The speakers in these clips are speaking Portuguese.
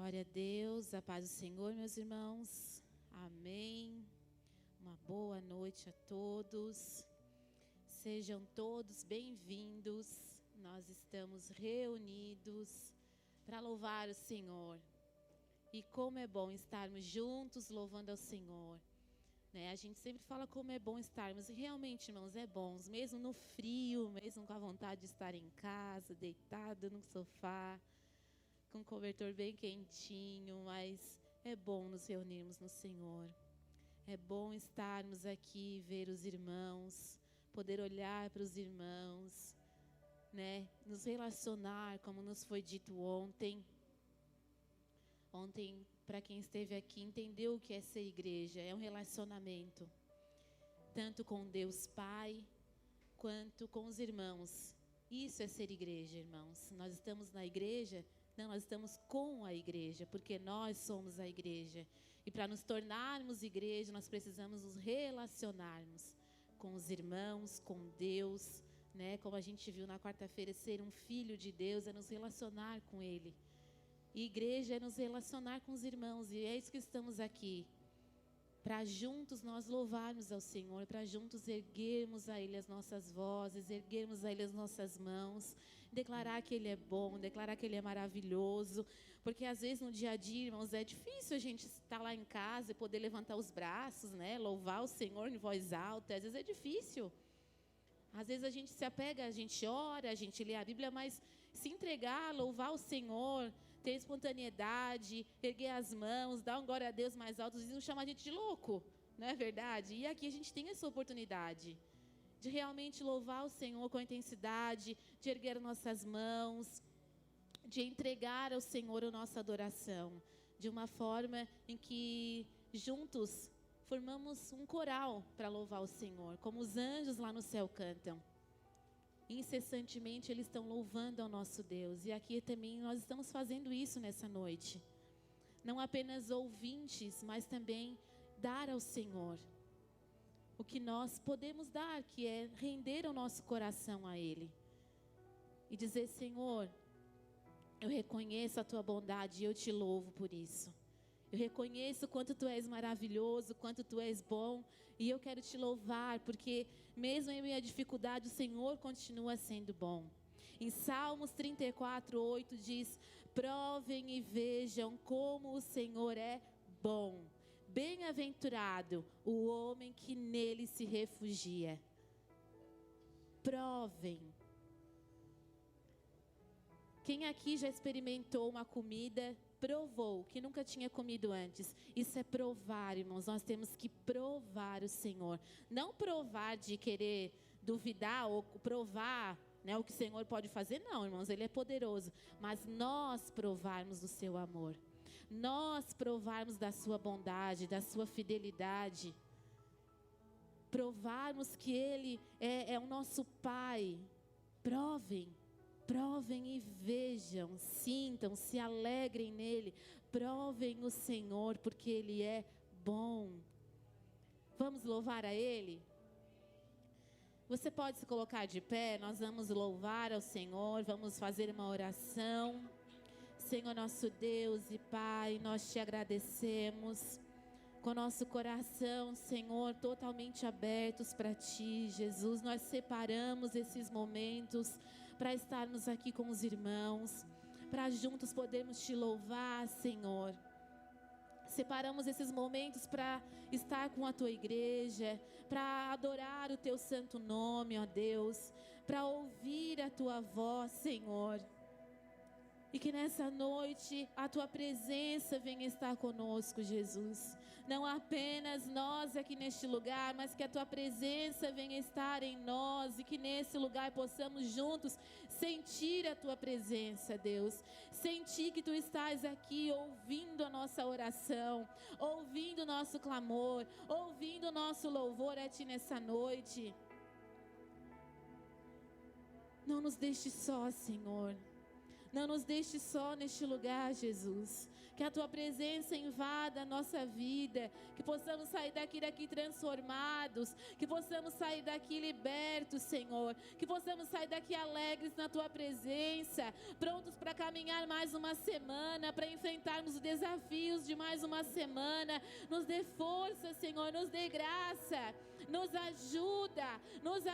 Glória a Deus, a paz do Senhor, meus irmãos. Amém. Uma boa noite a todos. Sejam todos bem-vindos. Nós estamos reunidos para louvar o Senhor. E como é bom estarmos juntos louvando ao Senhor. A gente sempre fala como é bom estarmos. E realmente, irmãos, é bom. Mesmo no frio, mesmo com a vontade de estar em casa, deitado no sofá, com um cobertor bem quentinho, mas é bom nos reunirmos no Senhor. É bom estarmos aqui, ver os irmãos, poder olhar para os irmãos, nos relacionar, como nos foi dito ontem. Ontem, para quem esteve aqui, entendeu o que é ser igreja. É um relacionamento, tanto com Deus Pai, quanto com os irmãos. Isso é ser igreja, irmãos. Nós estamos na igreja. Não, nós estamos com a igreja, porque nós somos a igreja. E para nos tornarmos igreja, nós precisamos nos relacionarmos com os irmãos, com Deus, Como a gente viu na quarta-feira, ser um filho de Deus é nos relacionar com Ele. E igreja é nos relacionar com os irmãos, e é isso que estamos aqui. Para juntos nós louvarmos ao Senhor, para juntos erguermos a Ele as nossas vozes, erguermos a Ele as nossas mãos, declarar que Ele é bom, declarar que Ele é maravilhoso, porque às vezes no dia a dia, irmãos, é difícil a gente estar lá em casa e poder levantar os braços, louvar o Senhor em voz alta, às vezes é difícil. Às vezes a gente se apega, a gente ora, a gente lê a Bíblia, mas se entregar, louvar o Senhor, ter espontaneidade, erguer as mãos, dar um glória a Deus mais alto, eles não chamam a gente de louco, não é verdade? E aqui a gente tem essa oportunidade de realmente louvar o Senhor com intensidade, de erguer nossas mãos, de entregar ao Senhor a nossa adoração, de uma forma em que juntos formamos um coral para louvar o Senhor, como os anjos lá no céu cantam. Incessantemente eles estão louvando ao nosso Deus. E aqui também nós estamos fazendo isso nessa noite. Não apenas ouvintes, mas também dar ao Senhor o que nós podemos dar, que é render o nosso coração a Ele. E dizer: Senhor, eu reconheço a Tua bondade e eu te louvo por isso. Eu reconheço quanto Tu és maravilhoso, quanto Tu és bom. E eu quero Te louvar, porque mesmo em minha dificuldade, o Senhor continua sendo bom. Em Salmos 34:8 diz: provem e vejam como o Senhor é bom. Bem-aventurado o homem que nele se refugia. Provem. Quem aqui já experimentou uma comida, provou, que nunca tinha comido antes? Isso é provar, irmãos. Nós temos que provar o Senhor. Não provar de querer duvidar ou provar, o que o Senhor pode fazer. Não, irmãos, Ele é poderoso. Mas nós provarmos do seu amor. Nós provarmos da sua bondade, da sua fidelidade. Provarmos que Ele é o nosso Pai. Provem. Provem e vejam, sintam, se alegrem nele. Provem o Senhor, porque Ele é bom. Vamos louvar a Ele? Você pode se colocar de pé, nós vamos louvar ao Senhor, vamos fazer uma oração. Senhor nosso Deus e Pai, nós te agradecemos. Com nosso coração, Senhor, totalmente abertos para Ti, Jesus. Nós separamos esses momentos para estarmos aqui com os irmãos, para juntos podermos Te louvar, Senhor. Separamos esses momentos para estar com a Tua igreja, para adorar o Teu santo nome, ó Deus, para ouvir a Tua voz, Senhor. E que nessa noite a Tua presença venha estar conosco, Jesus. Não apenas nós aqui neste lugar, mas que a Tua presença venha estar em nós. E que nesse lugar possamos juntos sentir a Tua presença, Deus. Sentir que Tu estás aqui ouvindo a nossa oração, ouvindo o nosso clamor, ouvindo o nosso louvor a Ti nessa noite. Não nos deixe só, Senhor. Não nos deixe só neste lugar, Jesus. Que a Tua presença invada a nossa vida. Que possamos sair daqui transformados. Que possamos sair daqui libertos, Senhor. Que possamos sair daqui alegres na Tua presença. Prontos para caminhar mais uma semana. Para enfrentarmos os desafios de mais uma semana. Nos dê força, Senhor. Nos dê graça. Nos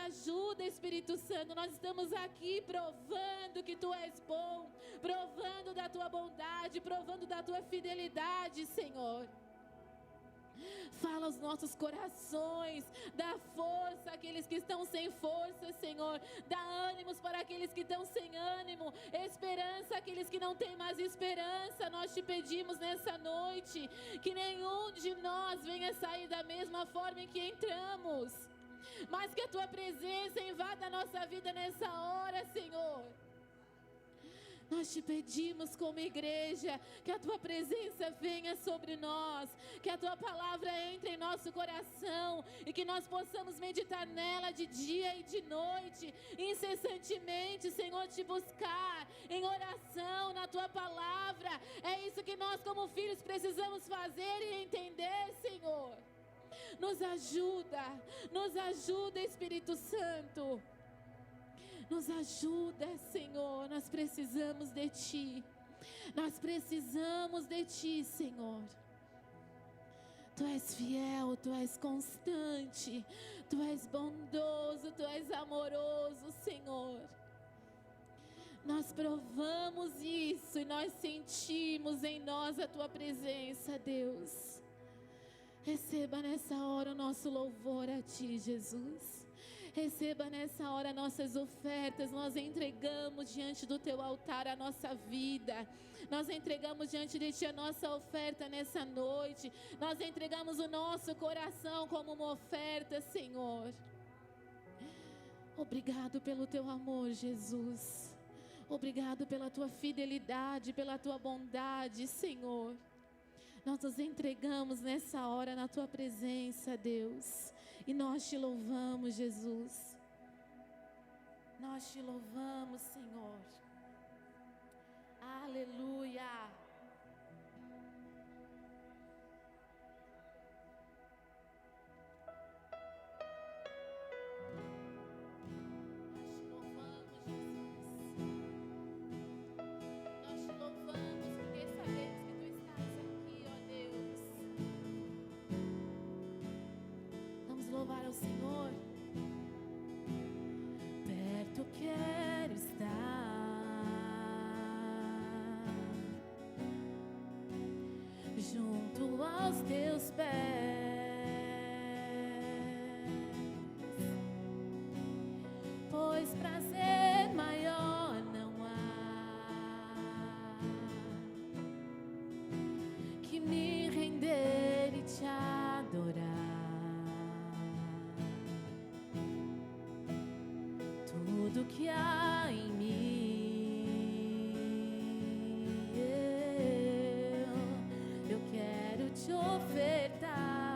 ajuda, Espírito Santo. Nós estamos aqui provando que Tu és bom, provando da Tua bondade, provando da Tua fidelidade, Senhor. Fala aos nossos corações, dá força àqueles que estão sem força, Senhor. Dá ânimos para aqueles que estão sem ânimo, esperança àqueles que não têm mais esperança. Nós Te pedimos nessa noite que nenhum de nós venha sair da mesma forma em que entramos, mas que a Tua presença invada a nossa vida nessa hora, Senhor. Nós Te pedimos como igreja que a Tua presença venha sobre nós, que a Tua palavra entre em nosso coração e que nós possamos meditar nela de dia e de noite, incessantemente, Senhor, Te buscar em oração na Tua palavra. É isso que nós como filhos precisamos fazer e entender, Senhor. Nos ajuda, Espírito Santo. Nos ajuda, Senhor, nós precisamos de Ti. Nós precisamos de Ti, Senhor. Tu és fiel, Tu és constante, Tu és bondoso, Tu és amoroso, Senhor. Nós provamos isso e nós sentimos em nós a Tua presença, Deus. Receba nessa hora o nosso louvor a Ti, Jesus. Receba nessa hora nossas ofertas. Nós entregamos diante do Teu altar a nossa vida. Nós entregamos diante de Ti a nossa oferta nessa noite. Nós entregamos o nosso coração como uma oferta, Senhor. Obrigado pelo Teu amor, Jesus. Obrigado pela Tua fidelidade, pela Tua bondade, Senhor. Nós nos entregamos nessa hora na Tua presença, Deus. E nós Te louvamos, Jesus. Nós Te louvamos, Senhor. Aleluia. Nós Te louvamos, porque sabemos que Tu estás aqui, ó Deus. Vamos louvar ao Senhor. Perto quero estar, junto aos Teus pés, pois prazer maior não há que me render e Te adorar. Tudo que há em mim, eu quero Te ofertar.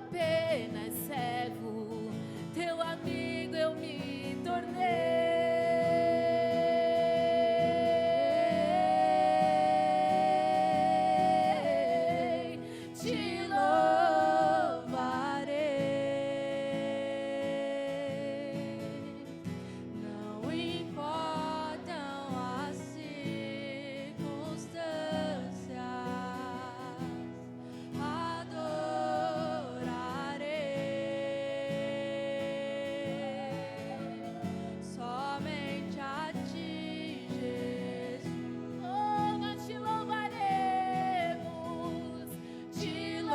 apenas servo, teu amigo eu me tornei. Te louvarei. Não importam as circunstâncias, adorarei somente a ti, Jesus. Oh, nós te louvaremos, te louvarei,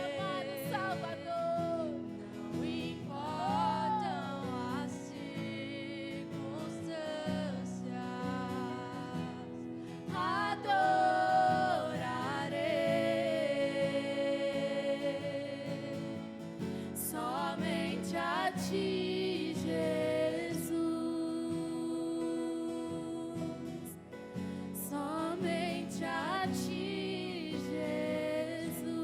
amado Salvador. Não importam as circunstâncias, adorarei somente a ti, Jesus. Somente a ti, Jesus.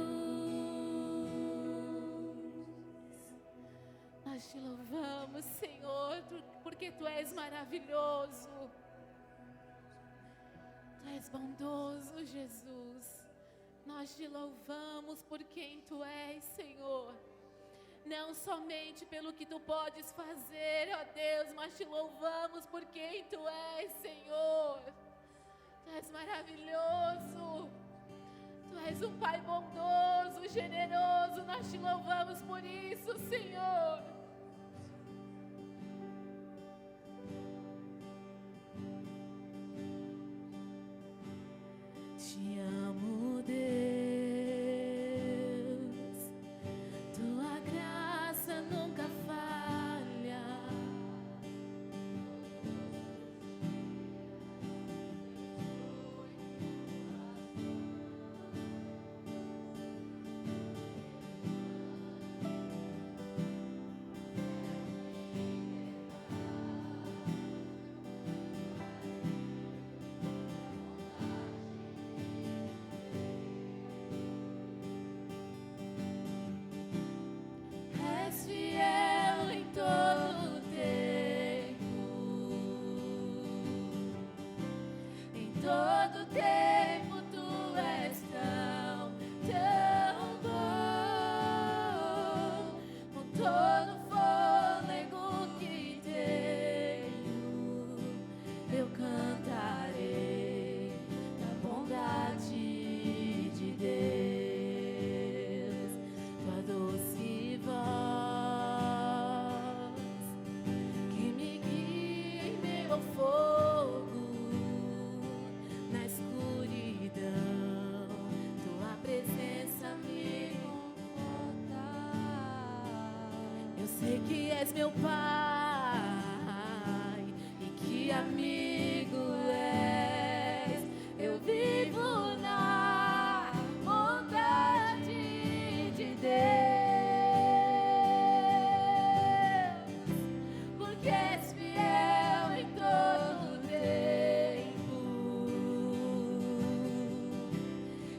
Nós te louvamos, Senhor, porque tu és maravilhoso. Tu és bondoso, Jesus. Nós te louvamos por quem tu és, Senhor. Não somente pelo que tu podes fazer, ó Deus, mas te louvamos por quem tu és, Senhor. Tu és maravilhoso. Tu és um Pai bondoso, generoso. Nós te louvamos por isso, Senhor. Te amo, Deus. Tua graça nunca falha. És fiel em todo tempo. Em todo tempo tu és tão, tão bom. Com todo fôlego que tenho, eu cantarei da bondade de Deus. Tua doce voz que me guia em meio ao fogo, na escuridão, tua presença me conforta. Eu sei que és meu Pai e que amigo és. Eu vivo na bondade de Deus, porque és fiel em todo tempo.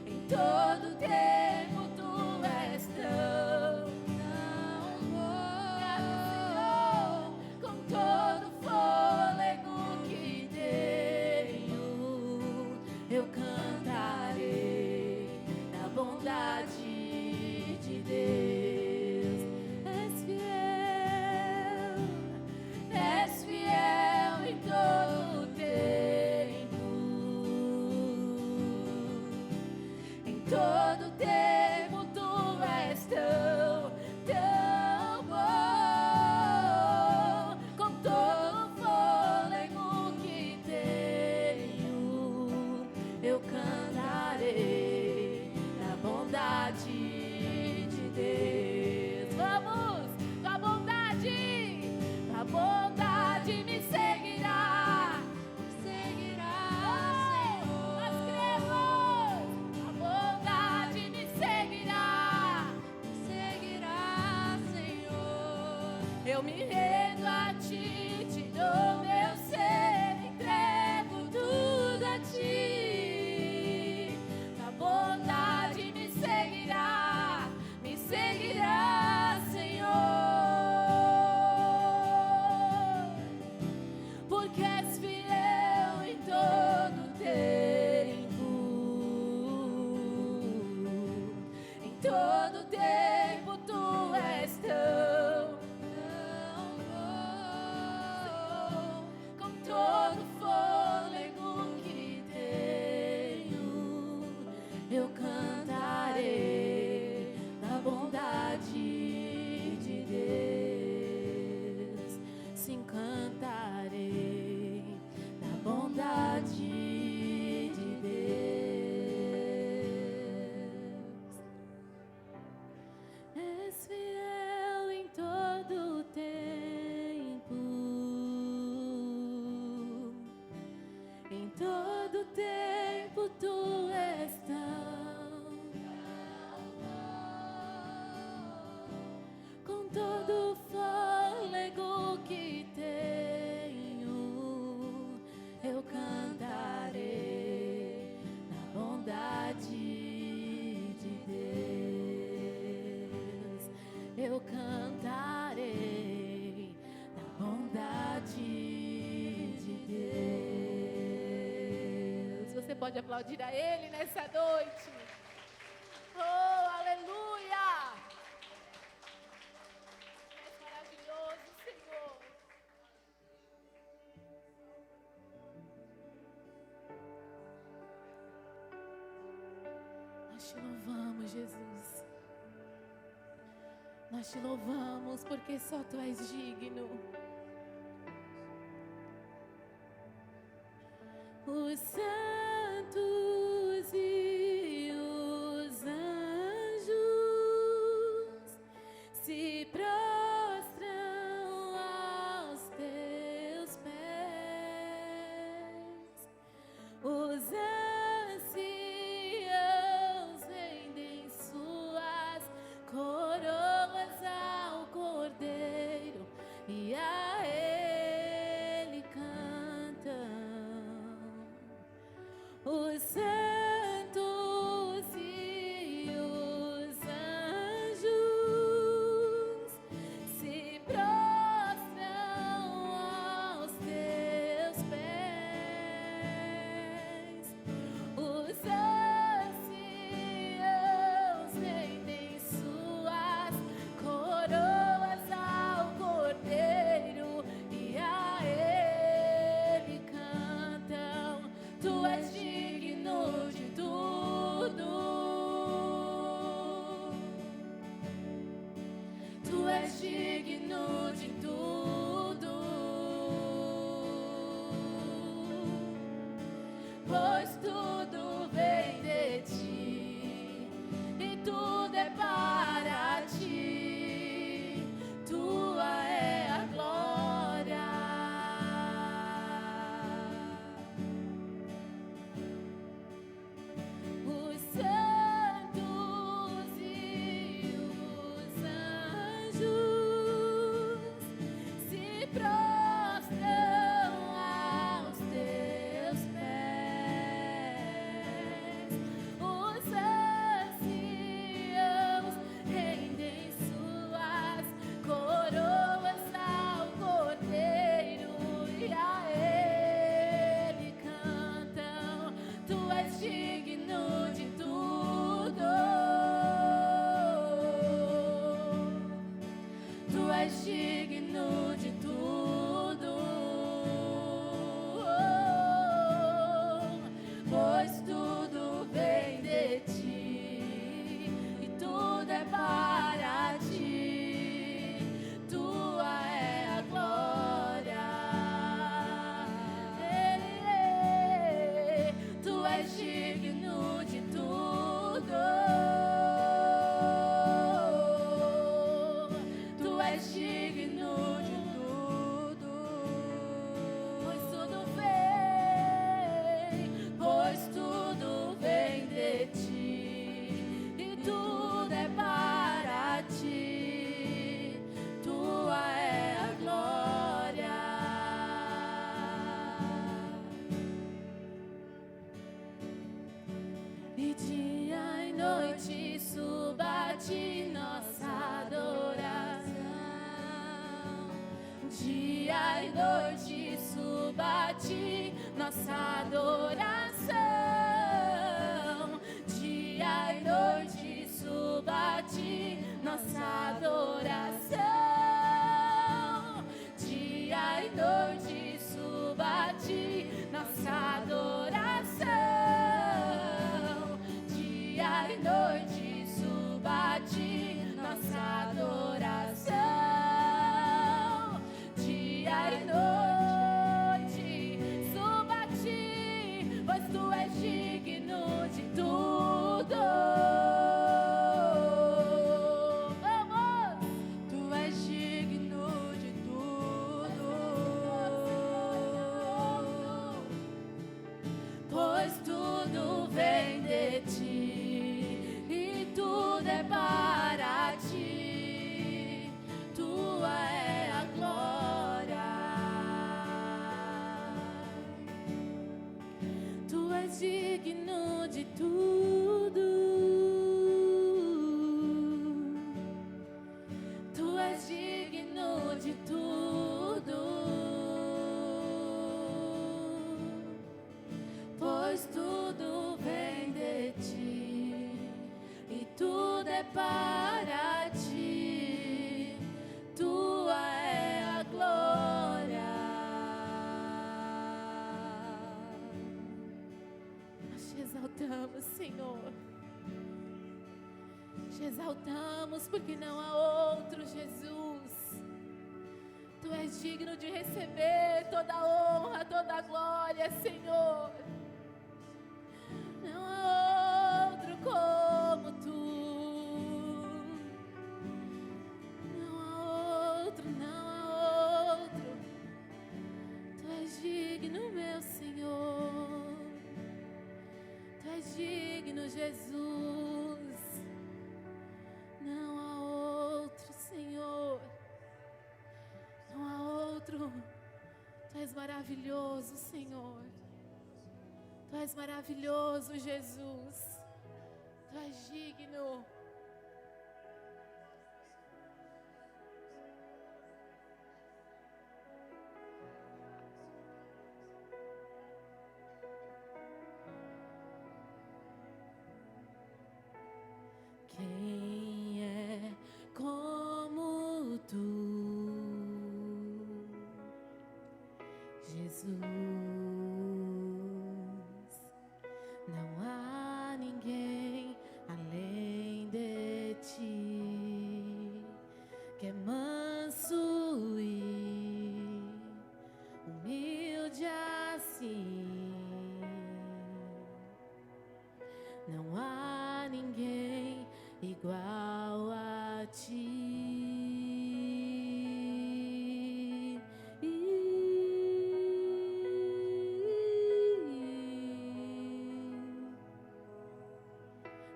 Em todo tempo tu és tão, tão bom, com todo fôlego que tenho, eu cantarei da bondade de Deus. És fiel em todo tempo. Em todo tempo tu és tão, tão bom. Com todo fôlego que tenho, eu cantarei da bondade de Deus. Vamos, tua bondade me seguirá, Senhor. Nós cremos, a bondade me todo tempo tu és tão, com todo o fôlego que tenho, eu cantarei na bondade de Deus. Eu cantarei na bondade de Deus. Você pode aplaudir a Ele nessa noite. Oh, aleluia! És maravilhoso, Senhor. Nós te louvamos, Jesus. Nós te louvamos porque só tu és digno. Os santos e os anjos se prostram aos teus pés. Os anciãos rendem suas coroas ao Cordeiro e a Ele cantam. Os santos e os anjos se prostram aos teus pés. Os anciãos rendem suas coroas ao Cordeiro e a Ele cantam. Tu és digno de tudo. Tu és digno de tudo. Pois tudo vem de ti e tudo é para ti. Tua é a glória. Os santos e os anjos se prostram aos teus pés. Os anciãos rendem suas coroas ao Cordeiro e a Ele cantam. Tu és digno de tudo. Tu és digno de tudo. Pois tudo vem de ti e tudo é para ti. Tua é a glória. Tu és digno de tudo. Tu és digno de tudo. Pois tudo vem de ti e tudo é para ti. Tua é a glória. E dia e noite suba a ti nossa adoração. Dia e noite suba a ti nossa adoração. Dia e noite suba a ti nossa adoração. Dia e noite suba a ti nossa adoração. Dia e noite suba a ti nossa adoração. Dia e noite suba a ti és digno de tudo. Tu és digno de tudo. Pois tudo vem de ti e tudo é para ti. Tua é a glória. Nós te exaltamos, Senhor. Te exaltamos porque não há outro Jesus. Tu és digno de receber toda a honra, toda a glória, Senhor. Não há outro como tu. Não há outro, não há outro. Tu és digno, meu Senhor. Tu és digno, Jesus. Não há outro, Senhor. Não há outro. Tu és maravilhoso, Senhor. Tu és maravilhoso, Jesus. Tu és digno. Quem é como tu, Jesus? Não há ninguém além de ti, que é manso e humilde assim. Não há ninguém igual a ti.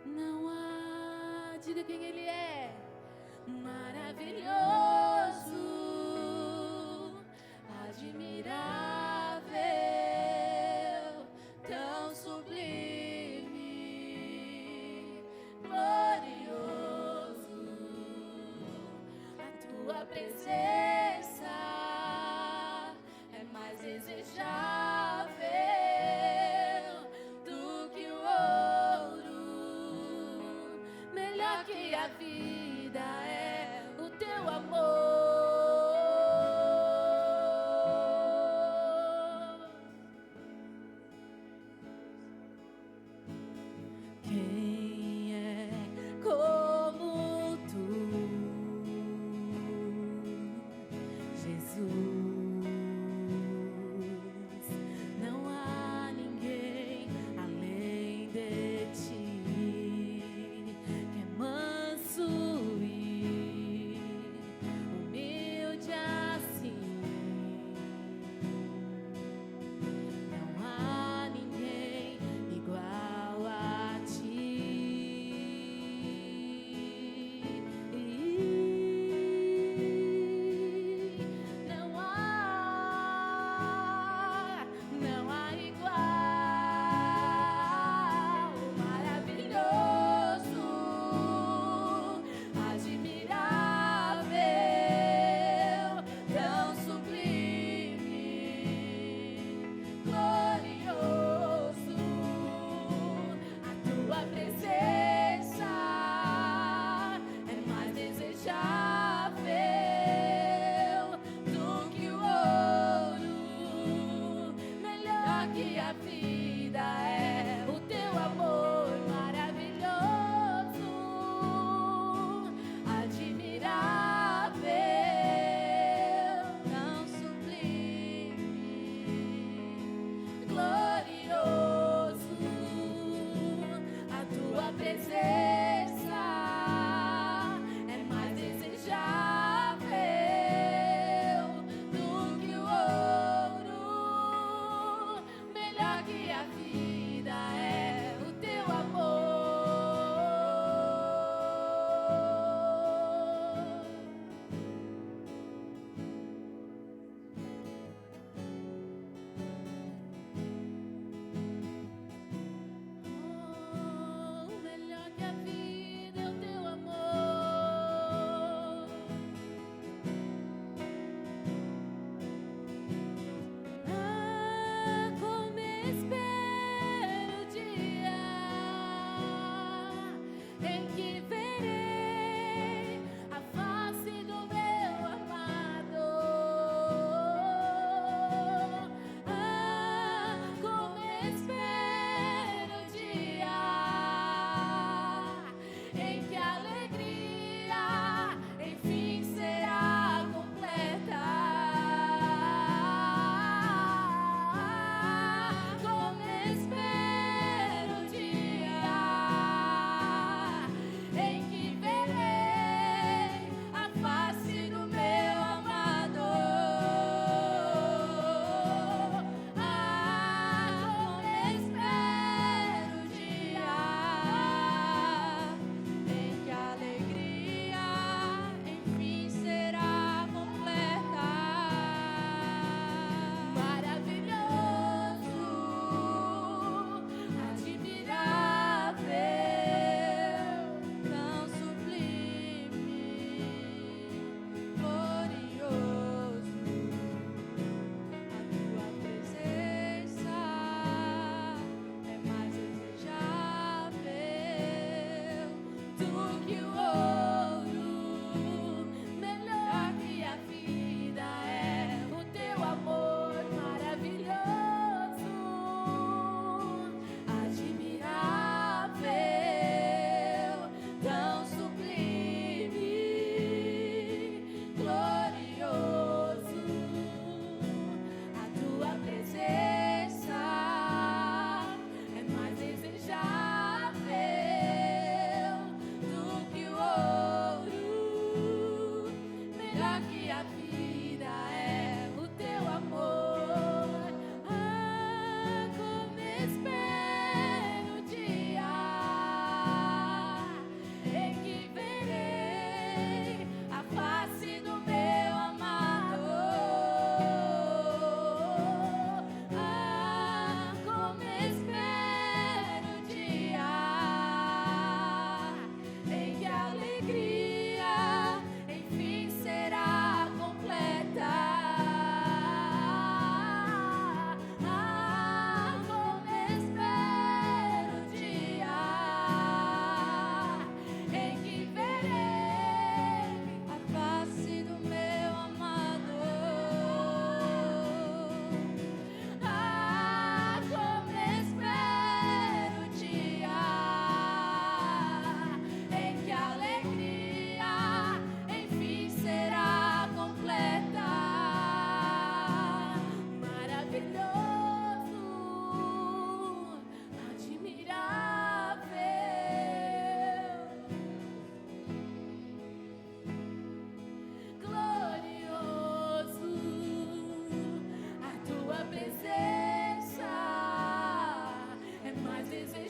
Não há, diga quem Ele é. Maravilhoso, admirável, tão sublime, glorioso. A tua presença é mais desejável do que o ouro, melhor que a vida é o teu amor. Quem é como tu, Jesus? Não há ninguém além de ti, que é manso e humilde assim. Não há ninguém igual a ti. Não há igual. Maravilhoso, admirável, tão sublime, glorioso. A tua presença é mais desejável do que o ouro, melhor que a vida é o teu amor. Maravilhoso, admirável, tão sublime, glorioso. A tua presença é mais desejável do que o ouro, melhor que a vida.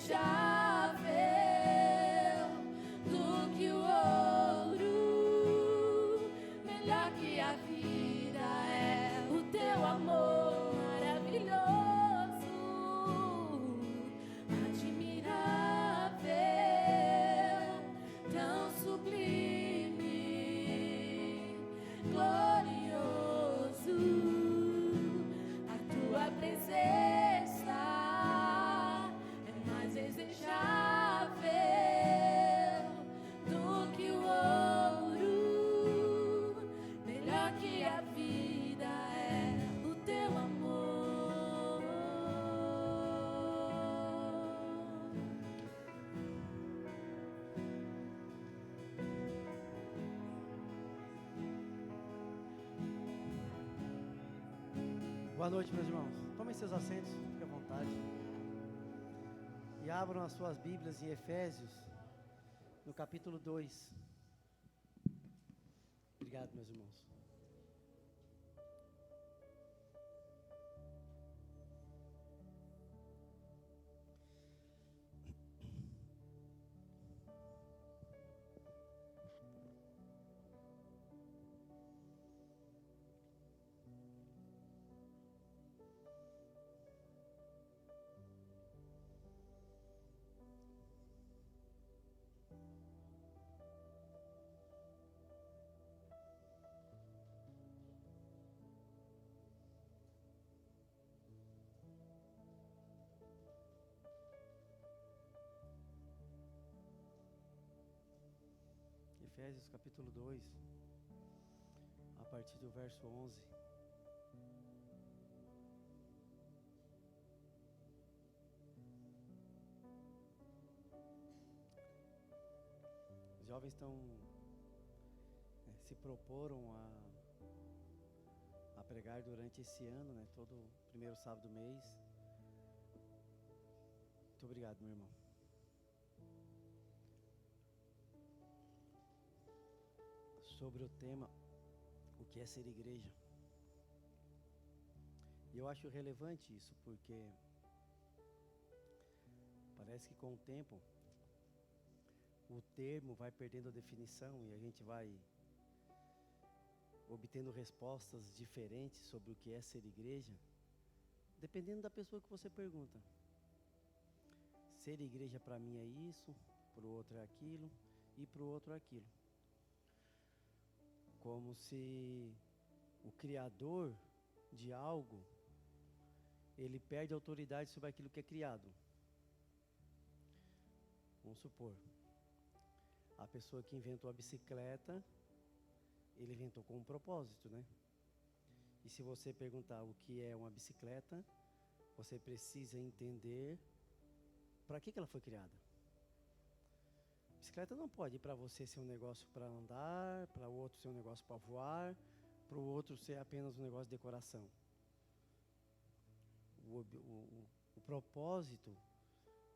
desejável do que o ouro, melhor que a vida é o teu amor maravilhoso, admirável, tão sublime, glorioso, a tua presença é mais desejável do que o ouro, melhor que a vida é o teu amor. Boa noite, meus irmãos. Tomem seus assentos, fiquem à vontade. E abram as suas Bíblias em Efésios, no capítulo 2. Obrigado, meus irmãos. Efésios capítulo 2, a partir do verso 11. Os jovens se proporam a pregar durante esse ano, né, todo primeiro sábado do mês. Muito obrigado, meu irmão. Sobre o tema, o que é ser igreja. E eu acho relevante isso, porque parece que com o tempo o termo vai perdendo a definição e a gente vai obtendo respostas diferentes sobre o que é ser igreja, dependendo da pessoa que você pergunta. Ser igreja para mim é isso, para o outro é aquilo e para o outro é aquilo. Como se o criador de algo, ele perde autoridade sobre aquilo que é criado. Vamos supor, a pessoa que inventou a bicicleta, ele inventou com um propósito, né? E se você perguntar o que é uma bicicleta, você precisa entender para que ela foi criada. Bicicleta não pode para você ser um negócio para andar, para o outro ser um negócio para voar, para o outro ser apenas um negócio de decoração. O propósito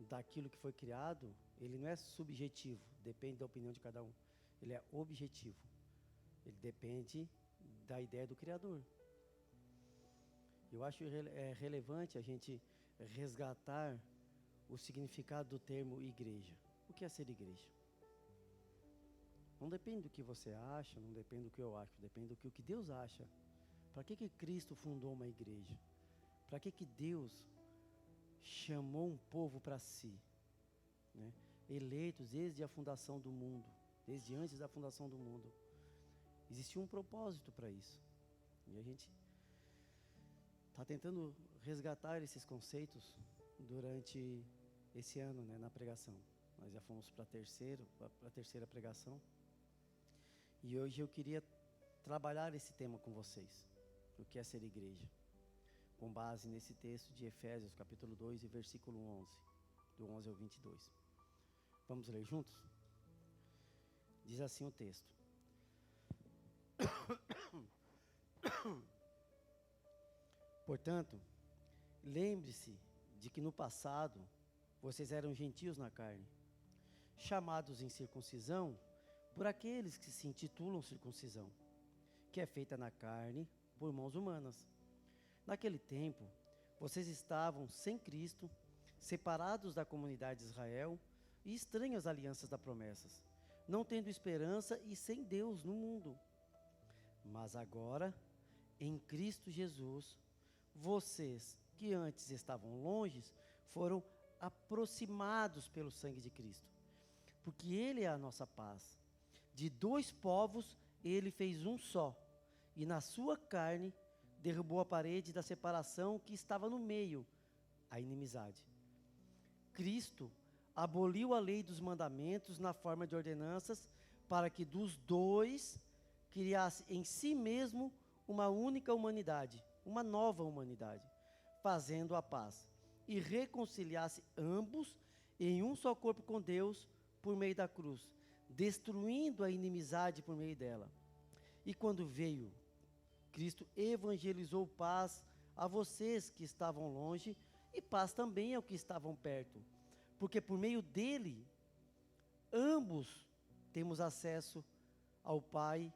daquilo que foi criado, ele não é subjetivo, depende da opinião de cada um. Ele é objetivo. Ele depende da ideia do Criador. Eu acho relevante a gente resgatar o significado do termo igreja. O que é ser igreja? Não depende do que você acha, não depende do que eu acho, depende do que Deus acha. Para que Cristo fundou uma igreja? Para que Deus chamou um povo para si? Né? Eleitos desde a fundação do mundo, desde antes da fundação do mundo. Existia um propósito para isso. E a gente está tentando resgatar esses conceitos durante esse ano, né, na pregação. Nós já fomos para a terceira pregação. E hoje eu queria trabalhar esse tema com vocês. O que é ser igreja? Com base nesse texto de Efésios, capítulo 2 e versículo 11. Do 11 ao 22. Vamos ler juntos? Diz assim o texto. Portanto, lembre-se de que no passado vocês eram gentios na carne, chamados em circuncisão por aqueles que se intitulam circuncisão, que é feita na carne por mãos humanas. Naquele tempo, vocês estavam sem Cristo, separados da comunidade de Israel e estranhos às alianças das promessas, não tendo esperança e sem Deus no mundo. Mas agora, em Cristo Jesus, vocês que antes estavam longe, foram aproximados pelo sangue de Cristo, porque Ele é a nossa paz. De dois povos, Ele fez um só, e na sua carne derrubou a parede da separação que estava no meio, a inimizade. Cristo aboliu a lei dos mandamentos na forma de ordenanças, para que dos dois criasse em si mesmo uma única humanidade, uma nova humanidade, fazendo a paz, e reconciliasse ambos em um só corpo com Deus por meio da cruz, destruindo a inimizade por meio dela. E quando veio, Cristo evangelizou paz a vocês que estavam longe e paz também ao que estavam perto, porque por meio dele, ambos temos acesso ao Pai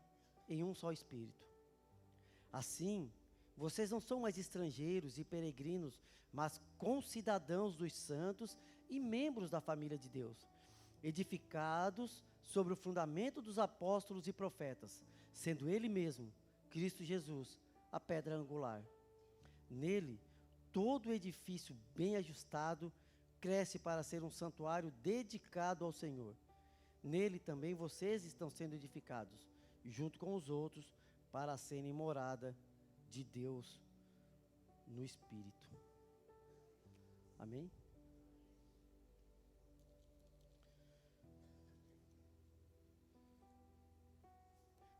em um só Espírito. Assim, vocês não são mais estrangeiros e peregrinos, mas concidadãos dos santos e membros da família de Deus, edificados sobre o fundamento dos apóstolos e profetas, sendo Ele mesmo, Cristo Jesus, a pedra angular. Nele, todo o edifício bem ajustado cresce para ser um santuário dedicado ao Senhor. Nele também vocês estão sendo edificados, junto com os outros, para serem morada de Deus no Espírito. Amém?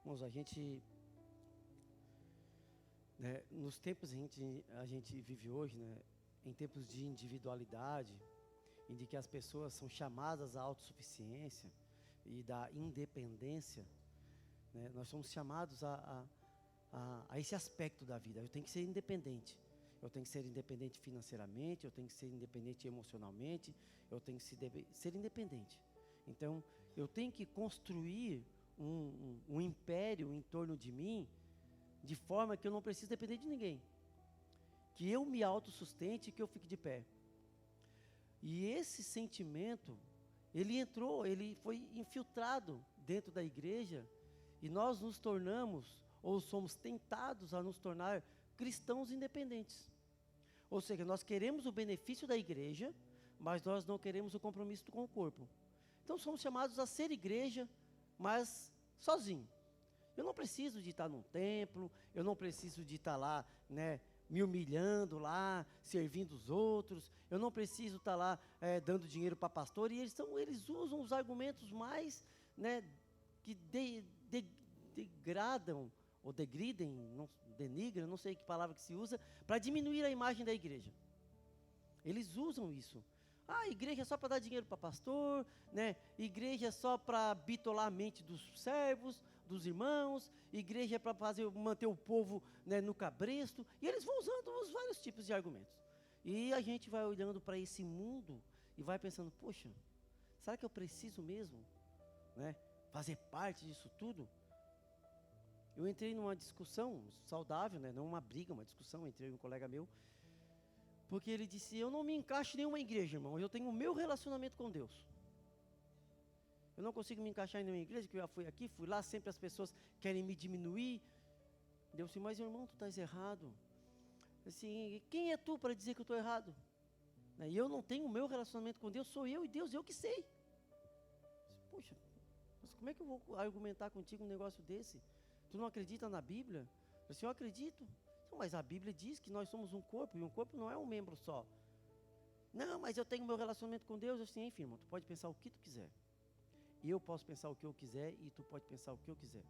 Irmãos, nos tempos que a gente vive hoje, em tempos de individualidade, em que as pessoas são chamadas à autossuficiência e da independência, nós somos chamados a esse aspecto da vida. Eu tenho que ser independente. Eu tenho que ser independente financeiramente, eu tenho que ser independente emocionalmente, eu tenho que ser independente. Então, eu tenho que construir um império em torno de mim, de forma que eu não preciso depender de ninguém. Que eu me autossustente e que eu fique de pé. E esse sentimento, ele foi infiltrado dentro da igreja, e nós nos tornamos, ou somos tentados a nos tornar cristãos independentes. Ou seja, nós queremos o benefício da igreja, mas nós não queremos o compromisso com o corpo. Então somos chamados a ser igreja, mas sozinho. Eu não preciso de estar num templo, eu não preciso de estar lá, me humilhando lá, servindo os outros, eu não preciso estar lá dando dinheiro para pastor, e eles usam os argumentos mais, que degradam, ou degridem, denigram, não sei que palavra que se usa, para diminuir a imagem da igreja. Eles usam isso. Igreja é só para dar dinheiro para pastor, igreja é só para bitolar a mente dos servos, dos irmãos, igreja é para manter o povo no cabresto, e eles vão usando os vários tipos de argumentos. E a gente vai olhando para esse mundo e vai pensando, poxa, será que eu preciso mesmo fazer parte disso tudo? Eu entrei numa discussão saudável, não uma briga, uma discussão, entrei com um colega meu, porque ele disse, eu não me encaixo em nenhuma igreja, irmão, eu tenho o meu relacionamento com Deus. Eu não consigo me encaixar em nenhuma igreja, que eu já fui aqui, fui lá, sempre as pessoas querem me diminuir. Deus disse, mas irmão, tu estás errado. Assim, quem é tu para dizer que eu estou errado? E eu não tenho o meu relacionamento com Deus, sou eu e Deus, eu que sei. Poxa, mas como é que eu vou argumentar contigo um negócio desse? Tu não acredita na Bíblia? Eu disse, eu acredito. Mas a Bíblia diz que nós somos um corpo, e um corpo não é um membro só. Não, mas eu tenho meu relacionamento com Deus. Eu disse, enfim, irmão, tu pode pensar o que tu quiser. E eu posso pensar o que eu quiser, e tu pode pensar o que eu quiser.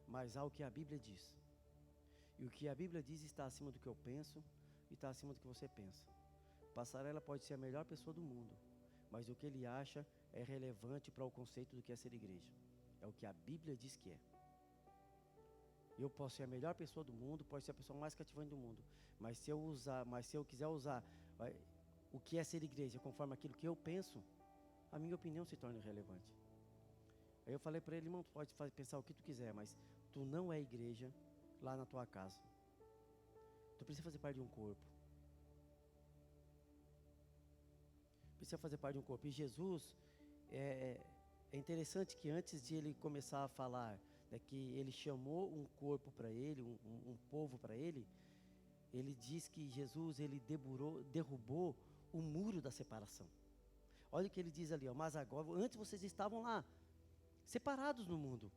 Mas há o que a Bíblia diz. E o que a Bíblia diz está acima do que eu penso, e está acima do que você pensa. Passarela pode ser a melhor pessoa do mundo, mas o que ele acha é relevante para o conceito do que é ser igreja. É o que a Bíblia diz que é. Eu posso ser a melhor pessoa do mundo, posso ser a pessoa mais cativante do mundo, mas se eu quiser usar o que é ser igreja conforme aquilo que eu penso, a minha opinião se torna irrelevante. Aí eu falei para ele, irmão, tu pode pensar o que tu quiser, mas tu não é igreja lá na tua casa. Tu precisa fazer parte de um corpo. precisa fazer parte de um corpo. E Jesus, é interessante que antes de ele começar a falar, né, que ele chamou um corpo para ele, um povo para ele, ele diz que Jesus, ele derrubou o muro da separação. Olha o que ele diz ali, ó, mas agora, antes vocês estavam lá, separados no mundo,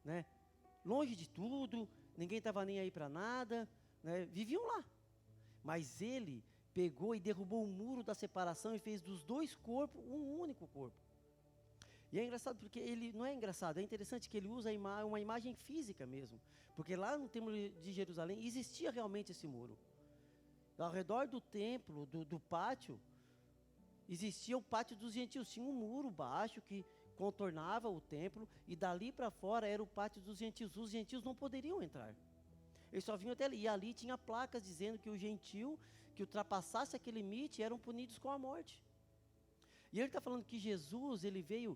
né? Longe de tudo, ninguém estava nem aí para nada, né? Viviam lá. Mas ele pegou e derrubou o muro da separação e fez dos dois corpos um único corpo. E é engraçado porque ele, não é engraçado, é interessante que ele usa uma imagem física mesmo. Porque lá no templo de Jerusalém existia realmente esse muro. Ao redor do templo, do pátio, existia o pátio dos gentios. Tinha um muro baixo que contornava o templo e dali para fora era o pátio dos gentios. Os gentios não poderiam entrar. Eles só vinham até ali. E ali tinha placas dizendo que o gentil que ultrapassasse aquele limite eram punidos com a morte. E ele está falando que Jesus, ele veio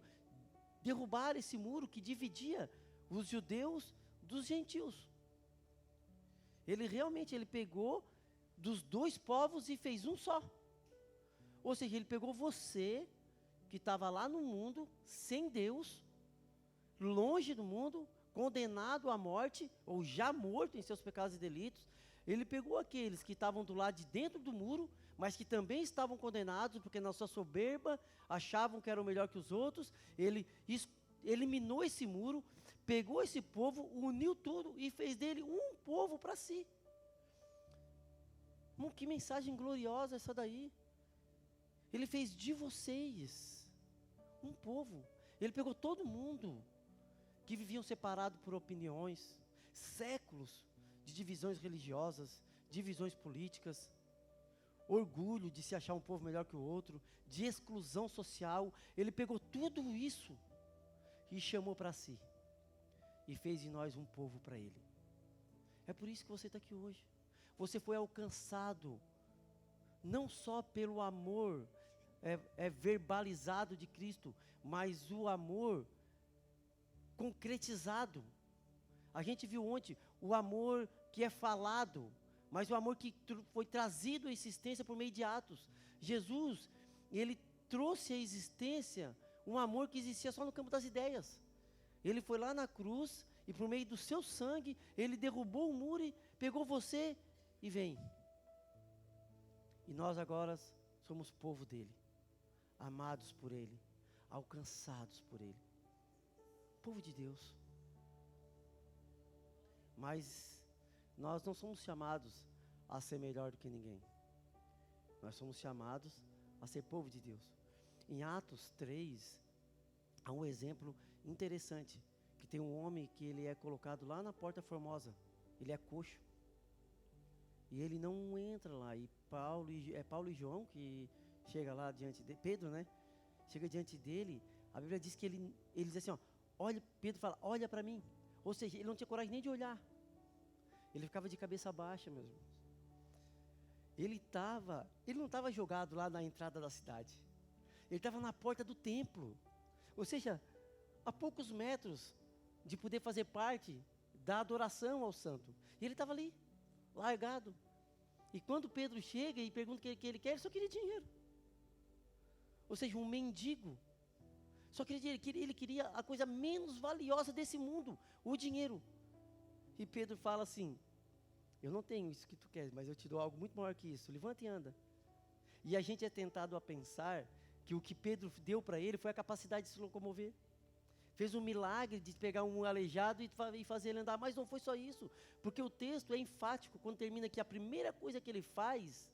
derrubar esse muro que dividia os judeus dos gentios. Ele pegou dos dois povos e fez um só. Ou seja, ele pegou você, que estava lá no mundo, sem Deus, longe do mundo, condenado à morte, ou já morto em seus pecados e delitos. Ele pegou aqueles que estavam do lado de dentro do muro, mas que também estavam condenados, porque na sua soberba achavam que eram melhor que os outros. Ele eliminou esse muro, pegou esse povo, uniu tudo e fez dele um povo para si. Que mensagem gloriosa essa daí. Ele fez de vocês um povo. Ele pegou todo mundo que viviam separados por opiniões, séculos de divisões religiosas, divisões políticas, orgulho de se achar um povo melhor que o outro, de exclusão social. Ele pegou tudo isso e chamou para si e fez de nós um povo para ele. É por isso que você está aqui hoje. Você foi alcançado não só pelo amor verbalizado de Cristo, mas o amor concretizado. A gente viu ontem o amor que é falado, mas o amor que foi trazido à existência por meio de atos. Jesus, ele trouxe à existência um amor que existia só no campo das ideias. Ele foi lá na cruz e por meio do seu sangue, ele derrubou o muro e pegou você e vem. E nós agora somos povo dele, amados por ele, alcançados por ele. Povo de Deus. Mas nós não somos chamados a ser melhor do que ninguém. Nós somos chamados a ser povo de Deus. Em Atos 3, há um exemplo interessante, que tem um homem que ele é colocado lá na Porta Formosa. Ele é coxo. E ele não entra lá. E Paulo e João que chega lá diante de Pedro, né? Chega diante dele. A Bíblia diz que ele diz assim, ó, olha, Pedro fala, olha para mim. Ou seja, ele não tinha coragem nem de olhar. Ele ficava de cabeça baixa, meus irmãos. Ele não estava jogado lá na entrada da cidade. Ele estava na porta do templo. Ou seja, a poucos metros de poder fazer parte da adoração ao santo. E ele estava ali, largado. E quando Pedro chega e pergunta o que ele quer, ele só queria dinheiro. Ou seja, um mendigo. Só queria dinheiro. Ele queria a coisa menos valiosa desse mundo, o dinheiro. E Pedro fala assim, eu não tenho isso que tu queres, mas eu te dou algo muito maior que isso. Levanta e anda. E a gente é tentado a pensar que o que Pedro deu para ele foi a capacidade de se locomover. Fez um milagre de pegar um aleijado e fazer ele andar, mas não foi só isso. Porque o texto é enfático quando termina que a primeira coisa que ele faz,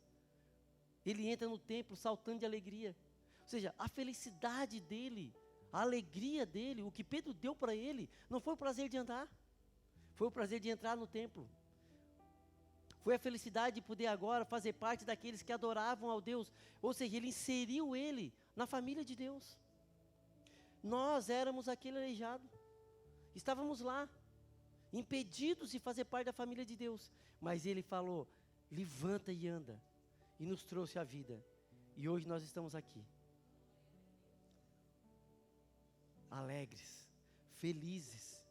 ele entra no templo saltando de alegria. Ou seja, a felicidade dele, a alegria dele, o que Pedro deu para ele, não foi o prazer de andar, foi o prazer de entrar no templo. Foi a felicidade de poder agora fazer parte daqueles que adoravam ao Deus. Ou seja, ele inseriu ele na família de Deus. Nós éramos aquele aleijado. Estávamos lá, impedidos de fazer parte da família de Deus. Mas ele falou, levanta e anda. E nos trouxe a vida. E hoje nós estamos aqui. Alegres, felizes.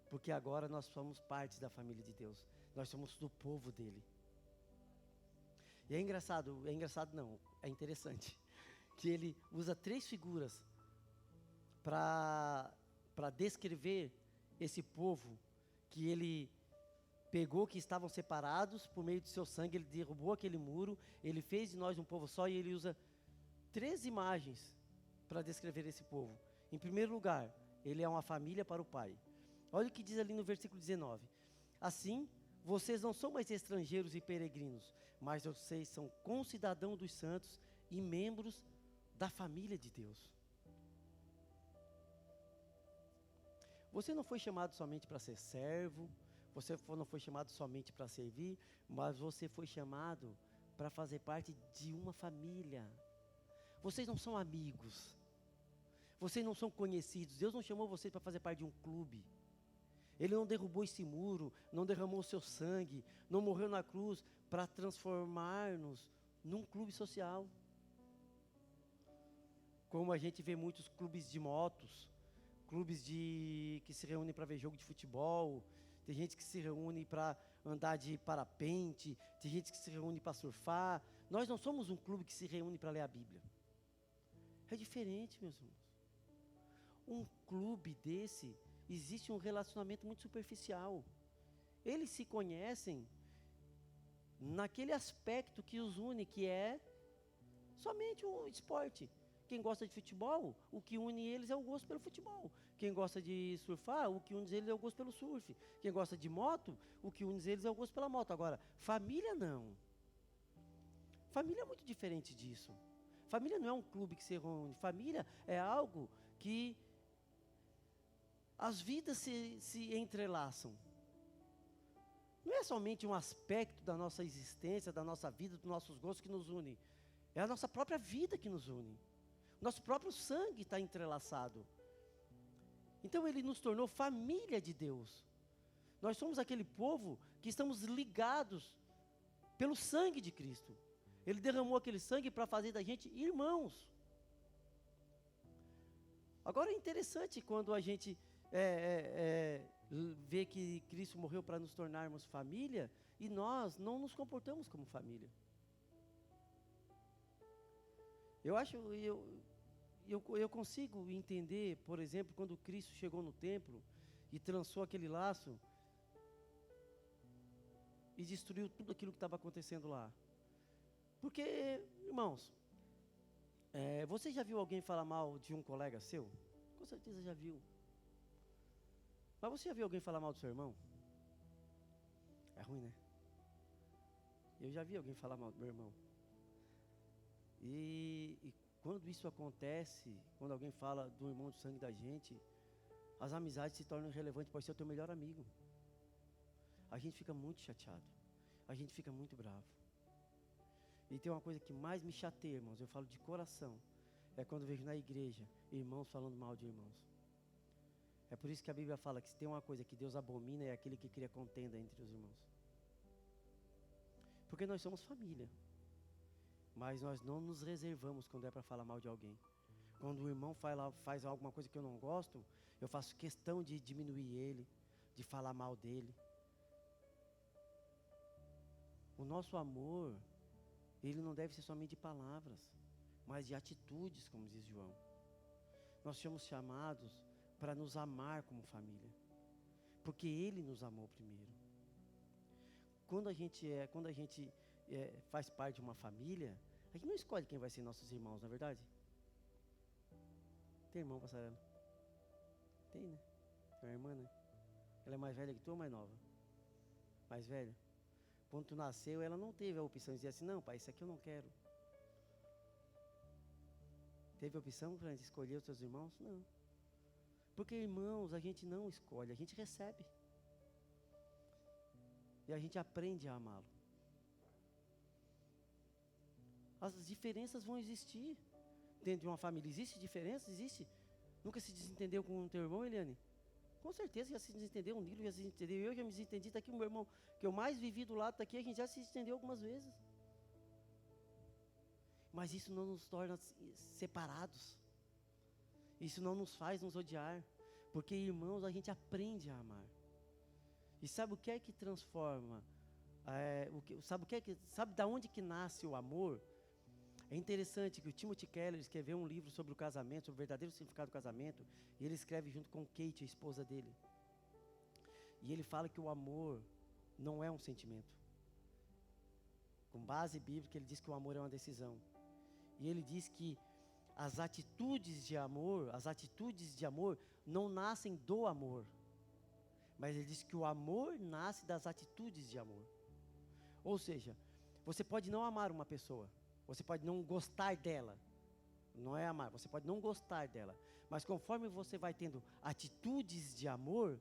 Porque agora nós somos parte da família de Deus. Nós somos do povo dele. E é interessante, que ele usa 3 figuras para descrever esse povo que ele pegou, que estavam separados por meio de seu sangue, ele derrubou aquele muro, ele fez de nós um povo só, e ele usa 3 imagens para descrever esse povo. Em primeiro lugar, ele é uma família para o pai. Olha o que diz ali no versículo 19. Assim, vocês não são mais estrangeiros e peregrinos, mas vocês são concidadãos dos santos e membros da família de Deus. Você não foi chamado somente para ser servo, você não foi chamado somente para servir, mas você foi chamado para fazer parte de uma família. Vocês não são amigos, vocês não são conhecidos. Deus não chamou vocês para fazer parte de um clube. Ele não derrubou esse muro, não derramou o seu sangue, não morreu na cruz para transformar-nos num clube social. Como a gente vê muitos clubes de motos, clubes que se reúnem para ver jogo de futebol, tem gente que se reúne para andar de parapente, tem gente que se reúne para surfar. Nós não somos um clube que se reúne para ler a Bíblia. É diferente, meus irmãos. Um clube desse, existe um relacionamento muito superficial. Eles se conhecem naquele aspecto que os une, que é somente o esporte. Quem gosta de futebol, o que une eles é o gosto pelo futebol. Quem gosta de surfar, o que une eles é o gosto pelo surf. Quem gosta de moto, o que une eles é o gosto pela moto. Agora, família não. Família é muito diferente disso. Família não é um clube que se reúne. Família é algo que as vidas se entrelaçam. Não é somente um aspecto da nossa existência, da nossa vida, dos nossos gostos que nos une. É a nossa própria vida que nos une. Nosso próprio sangue está entrelaçado. Então ele nos tornou família de Deus. Nós somos aquele povo que estamos ligados pelo sangue de Cristo. Ele derramou aquele sangue para fazer da gente irmãos. Agora é interessante quando a gente vê que Cristo morreu para nos tornarmos família e nós não nos comportamos como família. Eu consigo entender, por exemplo, quando Cristo chegou no templo e trançou aquele laço e destruiu tudo aquilo que estava acontecendo lá. Porque, irmãos, você já viu alguém falar mal de um colega seu? Com certeza já viu. Mas você já viu alguém falar mal do seu irmão? É ruim, né? Eu já vi alguém falar mal do meu irmão. E quando isso acontece, quando alguém fala do irmão de sangue da gente, as amizades se tornam irrelevantes, pode ser o teu melhor amigo. A gente fica muito chateado, a gente fica muito bravo. E tem uma coisa que mais me chateia, irmãos, eu falo de coração, é quando vejo na igreja irmãos falando mal de irmãos. É por isso que a Bíblia fala que se tem uma coisa que Deus abomina é aquele que cria contenda entre os irmãos. Porque nós somos família. Mas nós não nos reservamos quando é para falar mal de alguém. Quando o irmão faz alguma coisa que eu não gosto, eu faço questão de diminuir ele, de falar mal dele. O nosso amor, ele não deve ser somente de palavras, mas de atitudes, como diz João. Nós somos chamados para nos amar como família, porque ele nos amou primeiro. Quando a gente faz parte de uma família, a gente não escolhe quem vai ser nossos irmãos, não é verdade? Tem irmão, Passarela? Tem, né? Tem uma irmã, né? Ela é mais velha que tu ou mais nova? Mais velha? Quando tu nasceu, ela não teve a opção de dizer assim, não, pai, isso aqui eu não quero. Teve a opção para escolher os seus irmãos? Não. Porque irmãos, a gente não escolhe, a gente recebe. E a gente aprende a amá-lo. As diferenças vão existir dentro de uma família. Existe diferença? Existe. Nunca se desentendeu com o teu irmão, Eliane? Com certeza já se desentendeu, o Nilo já se desentendeu, eu já me desentendi, está aqui o meu irmão, que eu mais vivi do lado daqui, a gente já se desentendeu algumas vezes. Mas isso não nos torna separados. Isso não nos faz nos odiar. Porque, irmãos, a gente aprende a amar. E sabe o que é que transforma? Sabe da onde que nasce o amor? É interessante que o Timothy Keller escreveu um livro sobre o casamento, sobre o verdadeiro significado do casamento, e ele escreve junto com Kate, a esposa dele. E ele fala que o amor não é um sentimento. Com base bíblica, ele diz que o amor é uma decisão. E ele diz que as atitudes de amor não nascem do amor. Mas ele diz que o amor nasce das atitudes de amor. Ou seja, você pode não amar uma pessoa, você pode não gostar dela. Não é amar, você pode não gostar dela. Mas conforme você vai tendo atitudes de amor,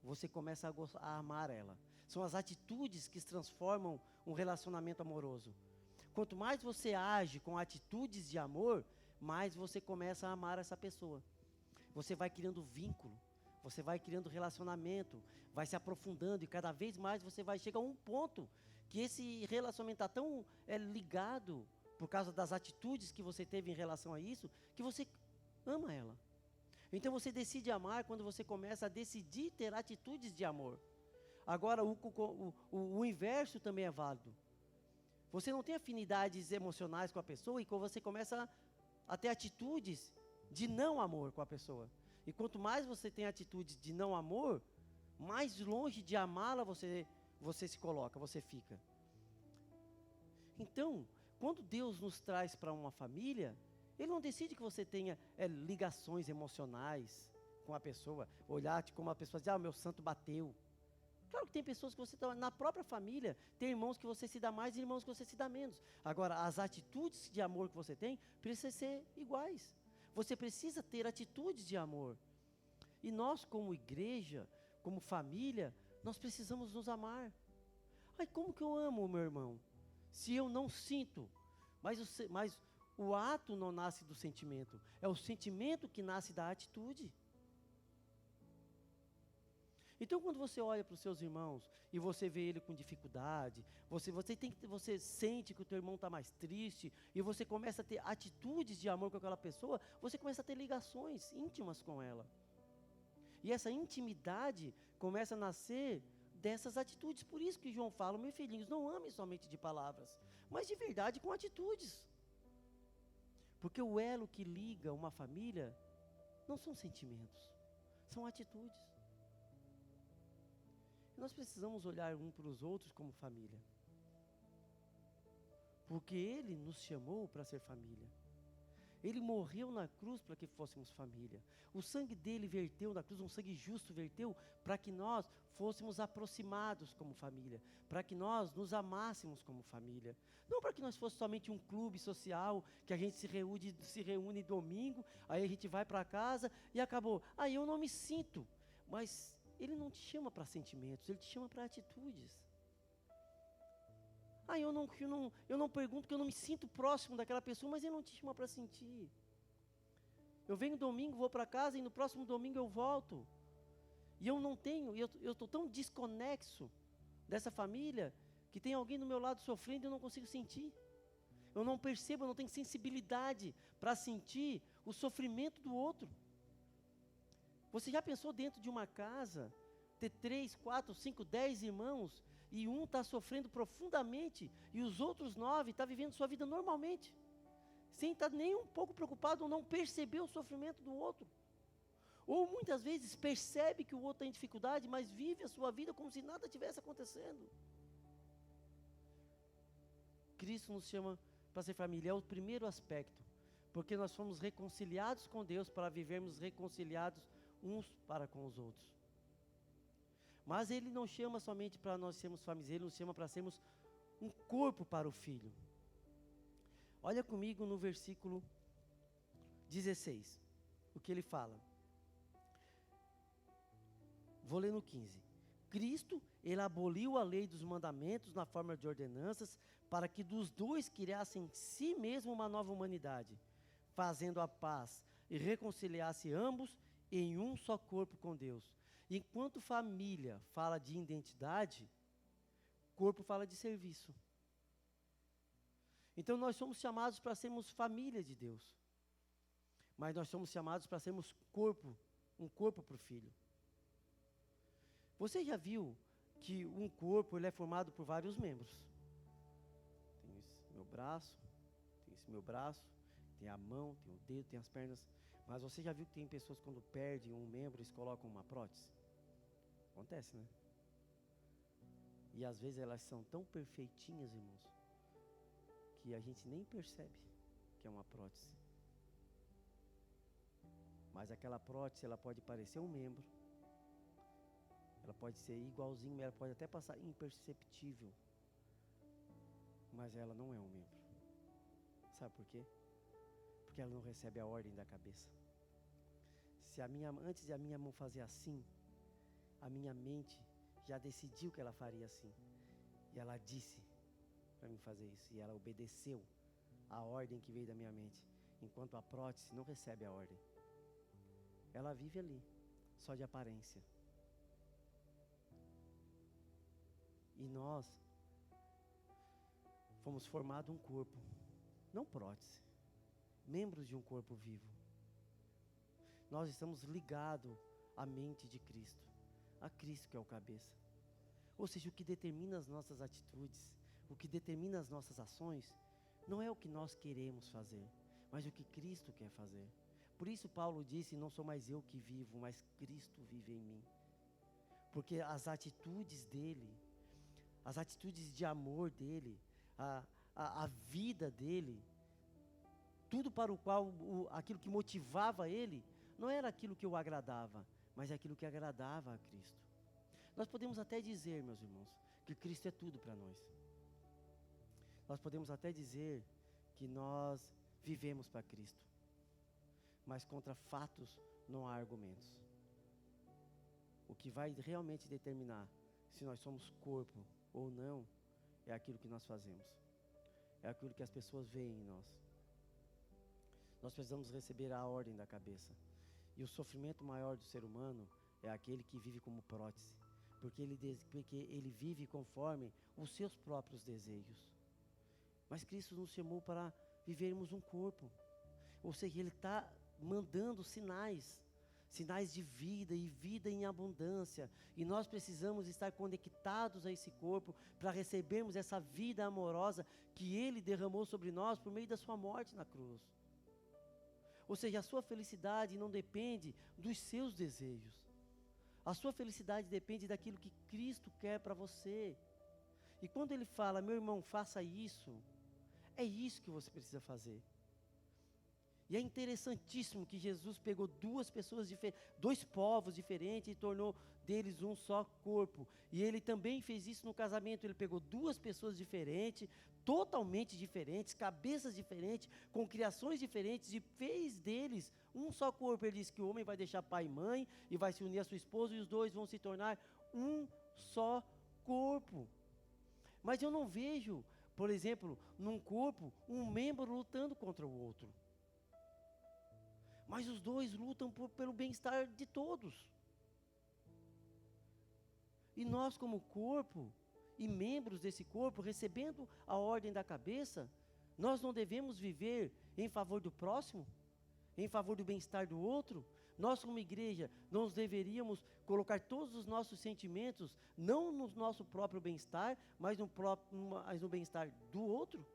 você começa a amar ela. São as atitudes que transformam um relacionamento amoroso. Quanto mais você age com atitudes de amor, mais você começa a amar essa pessoa. Você vai criando vínculo, você vai criando relacionamento, vai se aprofundando e cada vez mais você vai chegar a um ponto que esse relacionamento está tão ligado por causa das atitudes que você teve em relação a isso, que você ama ela. Então você decide amar quando você começa a decidir ter atitudes de amor. Agora o inverso também é válido. Você não tem afinidades emocionais com a pessoa e quando você começa a ter atitudes de não amor com a pessoa. E quanto mais você tem atitudes de não amor, mais longe de amá-la você se coloca, você fica. Então, quando Deus nos traz para uma família, Ele não decide que você tenha ligações emocionais com a pessoa, olhar como a pessoa diz, meu santo bateu. Claro que tem pessoas que você está na própria família, tem irmãos que você se dá mais e irmãos que você se dá menos. Agora, as atitudes de amor que você tem precisam ser iguais. Você precisa ter atitudes de amor. E nós, como igreja, como família, nós precisamos nos amar. Ai, como que eu amo o meu irmão? Se eu não sinto, mas o ato não nasce do sentimento, é o sentimento que nasce da atitude. Então, quando você olha para os seus irmãos e você vê ele com dificuldade, você sente que o teu irmão está mais triste e você começa a ter atitudes de amor com aquela pessoa, você começa a ter ligações íntimas com ela. E essa intimidade começa a nascer dessas atitudes. Por isso que João fala, meus filhinhos, não amem somente de palavras, mas de verdade com atitudes. Porque o elo que liga uma família não são sentimentos, são atitudes. E nós precisamos olhar um para os outros como família. Porque Ele nos chamou para ser família. Ele morreu na cruz para que fôssemos família. O sangue dele verteu na cruz, um sangue justo verteu para que nós fôssemos aproximados como família, para que nós nos amássemos como família. Não para que nós fôssemos somente um clube social, que a gente se reúne domingo, aí a gente vai para casa e acabou. Aí eu não me sinto, mas Ele não te chama para sentimentos, Ele te chama para atitudes. Eu não pergunto porque eu não me sinto próximo daquela pessoa, mas Ele não te chama para sentir. Eu venho domingo, vou para casa e no próximo domingo eu volto. E eu não tenho, eu estou tão desconexo dessa família, que tem alguém do meu lado sofrendo e eu não consigo sentir. Eu não percebo, eu não tenho sensibilidade para sentir o sofrimento do outro. Você já pensou dentro de uma casa, ter 3, 4, 5, 10 irmãos, e um está sofrendo profundamente, e os outros 9 estão vivendo sua vida normalmente, sem estar nem um pouco preocupado ou não perceber o sofrimento do outro. Ou muitas vezes percebe que o outro está em dificuldade, mas vive a sua vida como se nada tivesse acontecendo. Cristo nos chama para ser família, é o primeiro aspecto, porque nós fomos reconciliados com Deus para vivermos reconciliados uns para com os outros. Mas Ele não chama somente para nós sermos família, Ele nos chama para sermos um corpo para o Filho. Olha comigo no versículo 16, o que ele fala. Vou ler no 15. Cristo, Ele aboliu a lei dos mandamentos na forma de ordenanças, para que dos dois criassem em si mesmo uma nova humanidade, fazendo a paz e reconciliasse ambos em um só corpo com Deus. Enquanto família fala de identidade, corpo fala de serviço. Então nós somos chamados para sermos família de Deus. Mas nós somos chamados para sermos corpo, um corpo para o Filho. Você já viu que um corpo ele é formado por vários membros? Tem esse meu braço, tem esse meu braço, tem a mão, tem o dedo, tem as pernas. Mas você já viu que tem pessoas quando perdem um membro, eles colocam uma prótese? Acontece, né? E às vezes elas são tão perfeitinhas, irmãos, que a gente nem percebe que é uma prótese. Mas aquela prótese, ela pode parecer um membro, ela pode ser igualzinho, ela pode até passar imperceptível, mas ela não é um membro. Sabe por quê? Porque ela não recebe a ordem da cabeça. Antes de a minha mão fazer assim, a minha mente já decidiu que ela faria assim. E ela disse para mim fazer isso. E ela obedeceu a ordem que veio da minha mente. Enquanto a prótese não recebe a ordem. Ela vive ali, só de aparência. E nós fomos formados um corpo, não prótese, membros de um corpo vivo. Nós estamos ligados à mente de Cristo, a Cristo que é o cabeça. Ou seja, o que determina as nossas atitudes, o que determina as nossas ações, não é o que nós queremos fazer, mas o que Cristo quer fazer. Por isso Paulo disse, não sou mais eu que vivo, mas Cristo vive em mim. Porque as atitudes dele, as atitudes de amor dele, a vida dele, tudo para o qual, aquilo que motivava ele, não era aquilo que o agradava, mas aquilo que agradava a Cristo. Nós podemos até dizer, meus irmãos, que Cristo é tudo para nós. Nós podemos até dizer que nós vivemos para Cristo. Mas contra fatos não há argumentos. O que vai realmente determinar se nós somos corpo ou não é aquilo que nós fazemos. É aquilo que as pessoas veem em nós. Nós precisamos receber a ordem da cabeça. E o sofrimento maior do ser humano é aquele que vive como prótese. Porque ele vive conforme os seus próprios desejos. Mas Cristo nos chamou para vivermos um corpo. Ou seja, Ele está mandando sinais de vida e vida em abundância. E nós precisamos estar conectados a esse corpo para recebermos essa vida amorosa que Ele derramou sobre nós por meio da sua morte na cruz. Ou seja, a sua felicidade não depende dos seus desejos. A sua felicidade depende daquilo que Cristo quer para você. E quando Ele fala, meu irmão, faça isso, é isso que você precisa fazer. E é interessantíssimo que Jesus pegou dois povos diferentes e tornou deles um só corpo. E Ele também fez isso no casamento. Ele pegou duas pessoas diferentes, totalmente diferentes, cabeças diferentes, com criações diferentes, e fez deles um só corpo. Ele disse que o homem vai deixar pai e mãe e vai se unir à sua esposa, e os dois vão se tornar um só corpo. Mas eu não vejo, por exemplo, num corpo, um membro lutando contra o outro. Mas os dois lutam pelo bem-estar de todos. E nós, como corpo e membros desse corpo, recebendo a ordem da cabeça, nós não devemos viver em favor do próximo, em favor do bem-estar do outro. Nós, como igreja, nós deveríamos colocar todos os nossos sentimentos, não no nosso próprio bem-estar, mas no bem-estar do outro.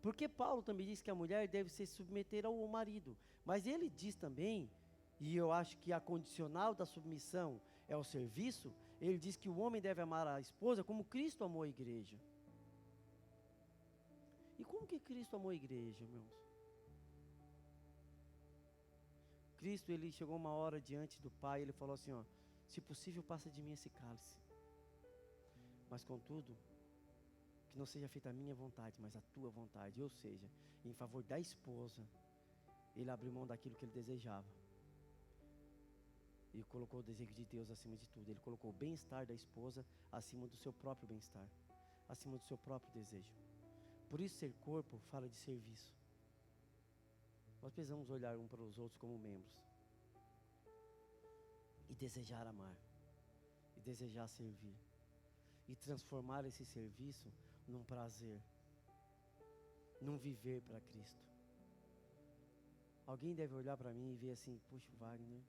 Porque Paulo também diz que a mulher deve se submeter ao marido. Mas ele diz também, e eu acho que a condicional da submissão é o serviço, ele diz que o homem deve amar a esposa como Cristo amou a igreja. E como que Cristo amou a igreja, irmãos? Cristo, ele chegou uma hora diante do Pai, ele falou assim, ó, se possível passa de mim esse cálice. Mas contudo, que não seja feita a minha vontade, mas a tua vontade. Ou seja, em favor da esposa, ele abriu mão daquilo que ele desejava. E colocou o desejo de Deus acima de tudo. Ele colocou o bem-estar da esposa acima do seu próprio bem-estar, acima do seu próprio desejo. Por isso, ser corpo fala de serviço. Nós precisamos olhar um para os outros como membros. E desejar amar. E desejar servir. E transformar esse serviço num prazer, num viver para Cristo. Alguém deve olhar para mim e ver assim, puxa, Wagner,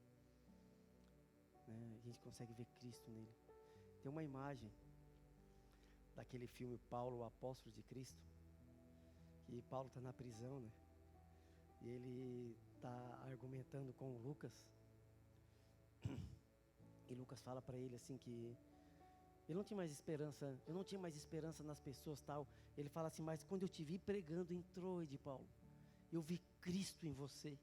né, a gente consegue ver Cristo nele. Tem uma imagem daquele filme Paulo, o Apóstolo de Cristo, que Paulo está na prisão, né? E ele está argumentando com o Lucas. E Lucas fala para ele assim que ele não tinha mais esperança, eu não tinha mais esperança nas pessoas, tal. Ele fala assim, mas quando eu te vi pregando em Troade, Paulo, eu vi Cristo em você.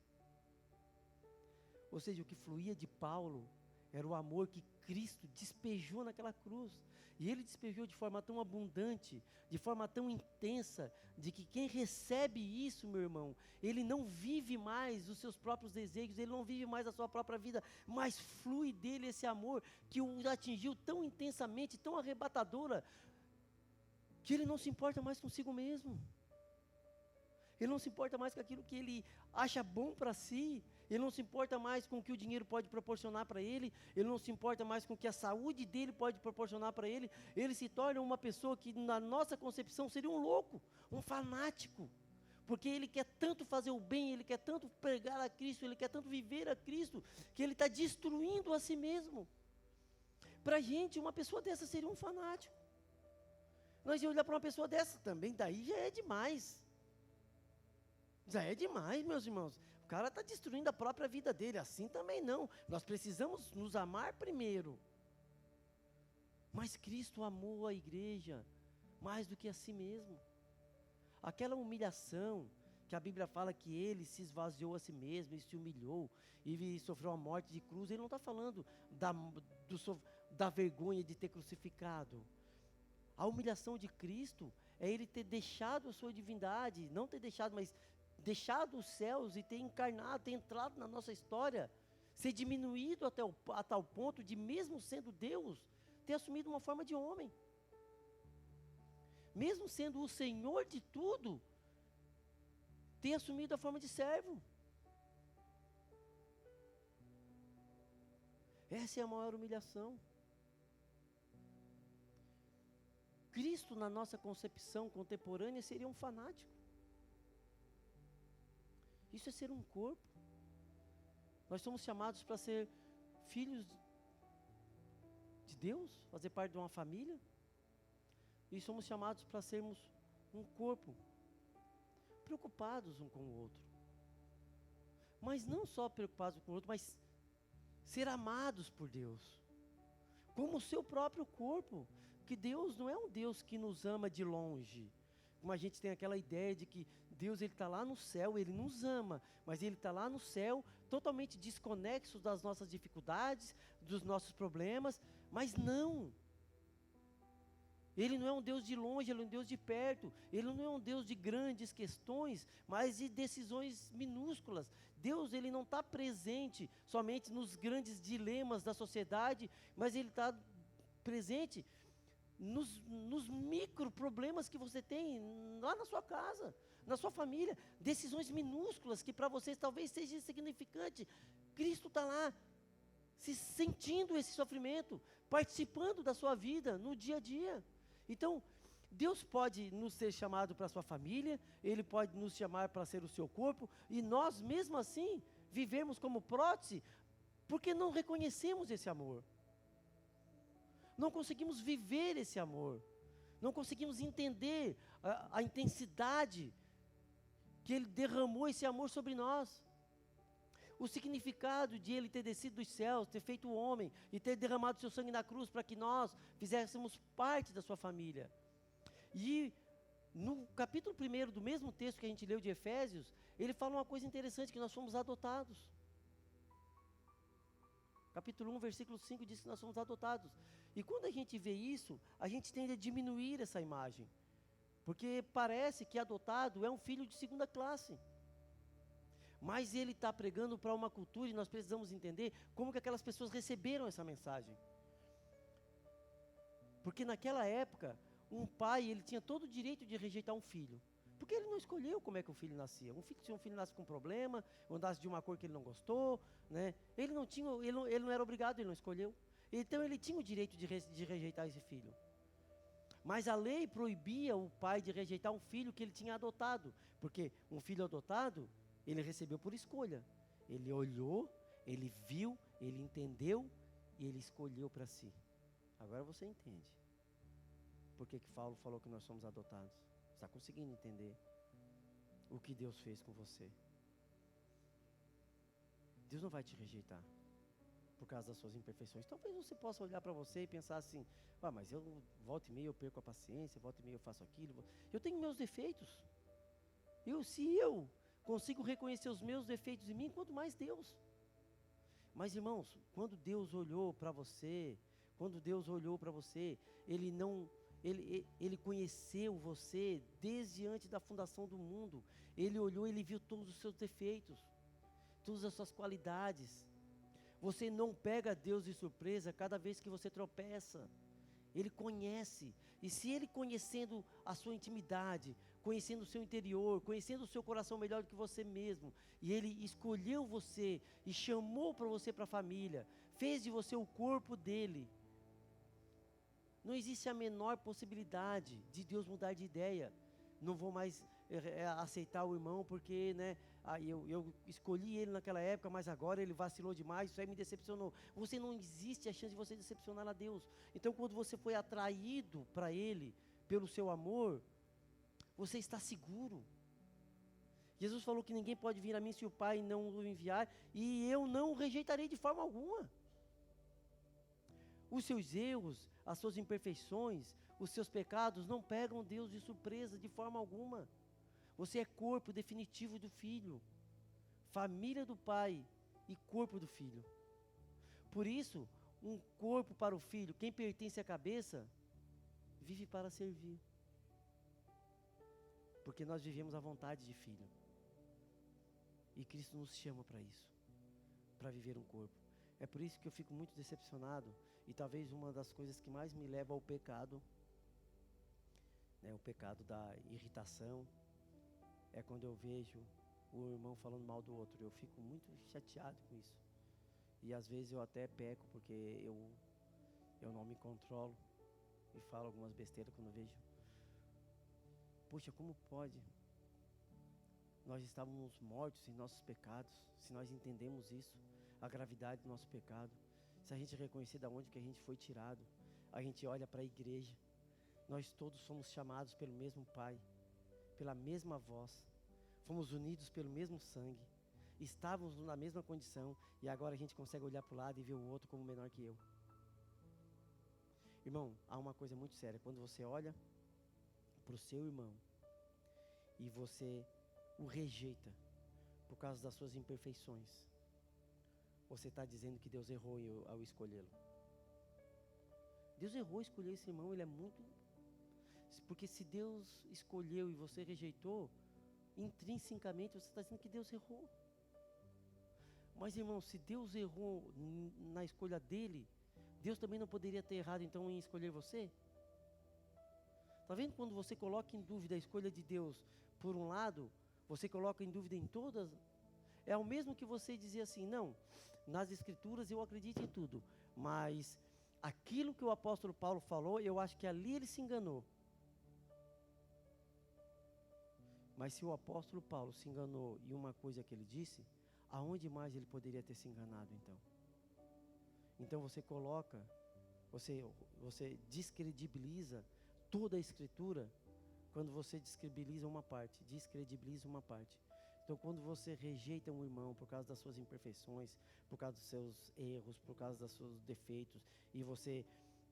Ou seja, o que fluía de Paulo era o amor que Cristo despejou naquela cruz. E ele despejou de forma tão abundante, de forma tão intensa, de que quem recebe isso, meu irmão, ele não vive mais os seus próprios desejos, ele não vive mais a sua própria vida, mas flui dele esse amor que o atingiu tão intensamente, tão arrebatadora, que ele não se importa mais consigo mesmo. Ele não se importa mais com aquilo que ele acha bom para si. Ele não se importa mais com o que o dinheiro pode proporcionar para ele. Ele não se importa mais com o que a saúde dele pode proporcionar para ele. Ele se torna uma pessoa que, na nossa concepção, seria um louco, um fanático. Porque ele quer tanto fazer o bem, ele quer tanto pregar a Cristo, ele quer tanto viver a Cristo, que ele está destruindo a si mesmo. Para a gente, uma pessoa dessa seria um fanático. Nós ia olhar para uma pessoa dessa também, daí já é demais. Já é demais, meus irmãos. O cara está destruindo a própria vida dele. Assim também não. Nós precisamos nos amar primeiro. Mas Cristo amou a igreja mais do que a si mesmo. Aquela humilhação que a Bíblia fala que ele se esvaziou a si mesmo e se humilhou e sofreu a morte de cruz. Ele não está falando da vergonha de ter crucificado. A humilhação de Cristo é ele ter deixado a sua divindade, não ter deixado, mas deixado os céus e ter encarnado, ter entrado na nossa história, ser diminuído a tal ponto de, mesmo sendo Deus, ter assumido uma forma de homem. Mesmo sendo o Senhor de tudo, ter assumido a forma de servo. Essa é a maior humilhação. Cristo, na nossa concepção contemporânea, seria um fanático. Isso é ser um corpo. Nós somos chamados para ser filhos de Deus, fazer parte de uma família. E somos chamados para sermos um corpo, preocupados um com o outro. Mas não só preocupados um com o outro, mas ser amados por Deus, como o seu próprio corpo. Que Deus não é um Deus que nos ama de longe. Como a gente tem aquela ideia de que Deus está lá no céu, Ele nos ama, mas Ele está lá no céu, totalmente desconexo das nossas dificuldades, dos nossos problemas, mas não. Ele não é um Deus de longe, Ele é um Deus de perto. Ele não é um Deus de grandes questões, mas de decisões minúsculas. Deus, Ele não está presente somente nos grandes dilemas da sociedade, mas Ele está presente nos micro problemas que você tem lá na sua casa, na sua família, decisões minúsculas que para vocês talvez seja insignificante. Cristo está lá, se sentindo esse sofrimento, participando da sua vida no dia a dia. Então, Deus pode nos ser chamado para a sua família, Ele pode nos chamar para ser o seu corpo, e nós mesmo assim vivemos como prótese, porque não reconhecemos esse amor. Não conseguimos viver esse amor. Não conseguimos entender a intensidade que Ele derramou esse amor sobre nós. O significado de Ele ter descido dos céus, ter feito o homem e ter derramado seu sangue na cruz para que nós fizéssemos parte da sua família. E no capítulo 1 do mesmo texto que a gente leu de Efésios, ele fala uma coisa interessante, que nós fomos adotados. Capítulo 1, versículo 5 diz que nós somos adotados. E quando a gente vê isso, a gente tende a diminuir essa imagem. Porque parece que adotado é um filho de segunda classe. Mas ele está pregando para uma cultura e nós precisamos entender como que aquelas pessoas receberam essa mensagem. Porque naquela época, um pai, ele tinha todo o direito de rejeitar um filho. Porque ele não escolheu como é que o filho nascia. Se um filho nasce com problema, ou nasce de uma cor que ele não gostou, né? Ele não era obrigado, ele não escolheu. Então ele tinha o direito de rejeitar esse filho. Mas a lei proibia o pai de rejeitar um filho que ele tinha adotado. Porque um filho adotado, ele recebeu por escolha. Ele olhou, ele viu, ele entendeu e ele escolheu para si. Agora você entende. Por que Paulo falou que nós somos adotados? Está conseguindo entender? o que Deus fez com você. Deus não vai te rejeitar por causa das suas imperfeições. Talvez você possa olhar para você e pensar assim: mas eu volta e meia eu perco a paciência, volta e meia eu faço aquilo. Eu tenho meus defeitos. Se eu consigo reconhecer os meus defeitos em mim, quanto mais Deus. Mas irmãos, quando Deus olhou para você, Ele conheceu você desde antes da fundação do mundo. Ele olhou, Ele viu todos os seus defeitos, todas as suas qualidades. Você não pega Deus de surpresa cada vez que você tropeça. Ele conhece. E se Ele conhecendo a sua intimidade, conhecendo o seu interior, conhecendo o seu coração melhor do que você mesmo, e Ele escolheu você e chamou para você para a família, fez de você o corpo dEle, não existe a menor possibilidade de Deus mudar de ideia. Não vou mais aceitar o irmão porque, eu escolhi ele naquela época, mas agora ele vacilou demais, isso aí me decepcionou. Não existe a chance de você decepcionar a Deus. Então, quando você foi atraído para Ele, pelo seu amor, você está seguro. Jesus falou que ninguém pode vir a mim se o Pai não o enviar, e eu não o rejeitarei de forma alguma. Os seus erros, as suas imperfeições, os seus pecados não pegam Deus de surpresa de forma alguma. Você é corpo definitivo do Filho, família do Pai e corpo do Filho. Por isso, um corpo para o Filho, quem pertence à cabeça, vive para servir. Porque nós vivemos a vontade de Filho. E Cristo nos chama para isso, para viver um corpo. É por isso que eu fico muito decepcionado, e talvez uma das coisas que mais me leva ao pecado, o pecado da irritação, é quando eu vejo o irmão falando mal do outro. Eu fico muito chateado com isso. E às vezes eu até peco, porque eu não me controlo e falo algumas besteiras quando eu vejo. Poxa, como pode? Nós estávamos mortos em nossos pecados. Se nós entendemos isso, a gravidade do nosso pecado, se a gente reconhecer de onde que a gente foi tirado, a gente olha para a igreja. Nós todos somos chamados pelo mesmo Pai, pela mesma voz, fomos unidos pelo mesmo sangue, estávamos na mesma condição, e agora a gente consegue olhar para o lado e ver o outro como menor que eu. Irmão, há uma coisa muito séria: quando você olha para o seu irmão e você o rejeita por causa das suas imperfeições, você está dizendo que Deus errou ao escolhê-lo. Deus errou ao escolher esse irmão. Ele é muito... Porque se Deus escolheu e você rejeitou, intrinsecamente você está dizendo que Deus errou. Mas, irmão, se Deus errou na escolha dele, Deus também não poderia ter errado então em escolher você? Está vendo quando você coloca em dúvida a escolha de Deus por um lado, você coloca em dúvida em todas? É o mesmo que você dizer assim: não, nas Escrituras eu acredito em tudo, mas aquilo que o apóstolo Paulo falou, eu acho que ali ele se enganou. Mas se o apóstolo Paulo se enganou em uma coisa que ele disse, aonde mais ele poderia ter se enganado então? Então você coloca, você descredibiliza toda a Escritura quando você descredibiliza uma parte. Então, quando você rejeita um irmão por causa das suas imperfeições, por causa dos seus erros, por causa dos seus defeitos, e você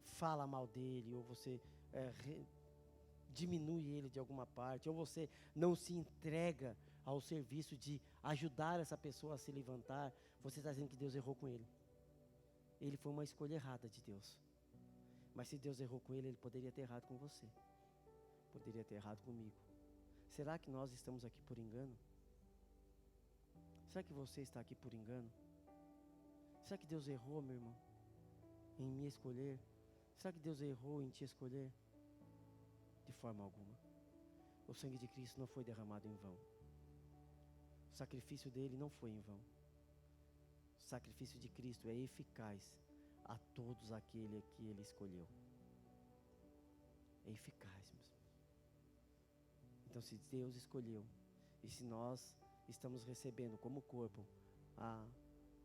fala mal dele, ou você diminui ele de alguma parte, ou você não se entrega ao serviço de ajudar essa pessoa a se levantar, você está dizendo que Deus errou com ele. Ele foi uma escolha errada de Deus. Mas se Deus errou com ele, ele poderia ter errado com você. Poderia ter errado comigo. Será que nós estamos aqui por engano? Será que você está aqui por engano? Será que Deus errou, meu irmão, em me escolher? Será que Deus errou em te escolher? De forma alguma. O sangue de Cristo não foi derramado em vão. O sacrifício dele não foi em vão. O sacrifício de Cristo é eficaz a todos aquele que ele escolheu. É eficaz, meus irmãos. Então, se Deus escolheu, e se nós estamos recebendo como corpo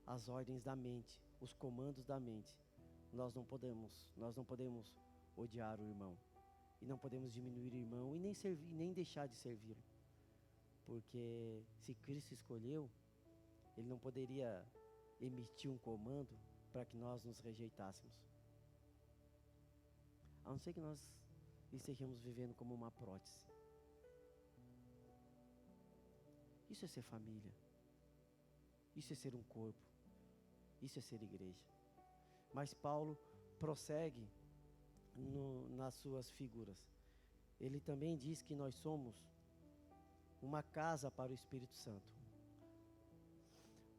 as ordens da mente, os comandos da mente, nós não podemos odiar o irmão, e não podemos diminuir o irmão, e nem deixar de servi-lo. Porque se Cristo escolheu, Ele não poderia emitir um comando para que nós nos rejeitássemos. A não ser que nós estejamos vivendo como uma prótese. Isso é ser família. Isso é ser um corpo. Isso é ser igreja. Mas Paulo prossegue nas suas figuras. Ele também diz que nós somos uma casa para o Espírito Santo.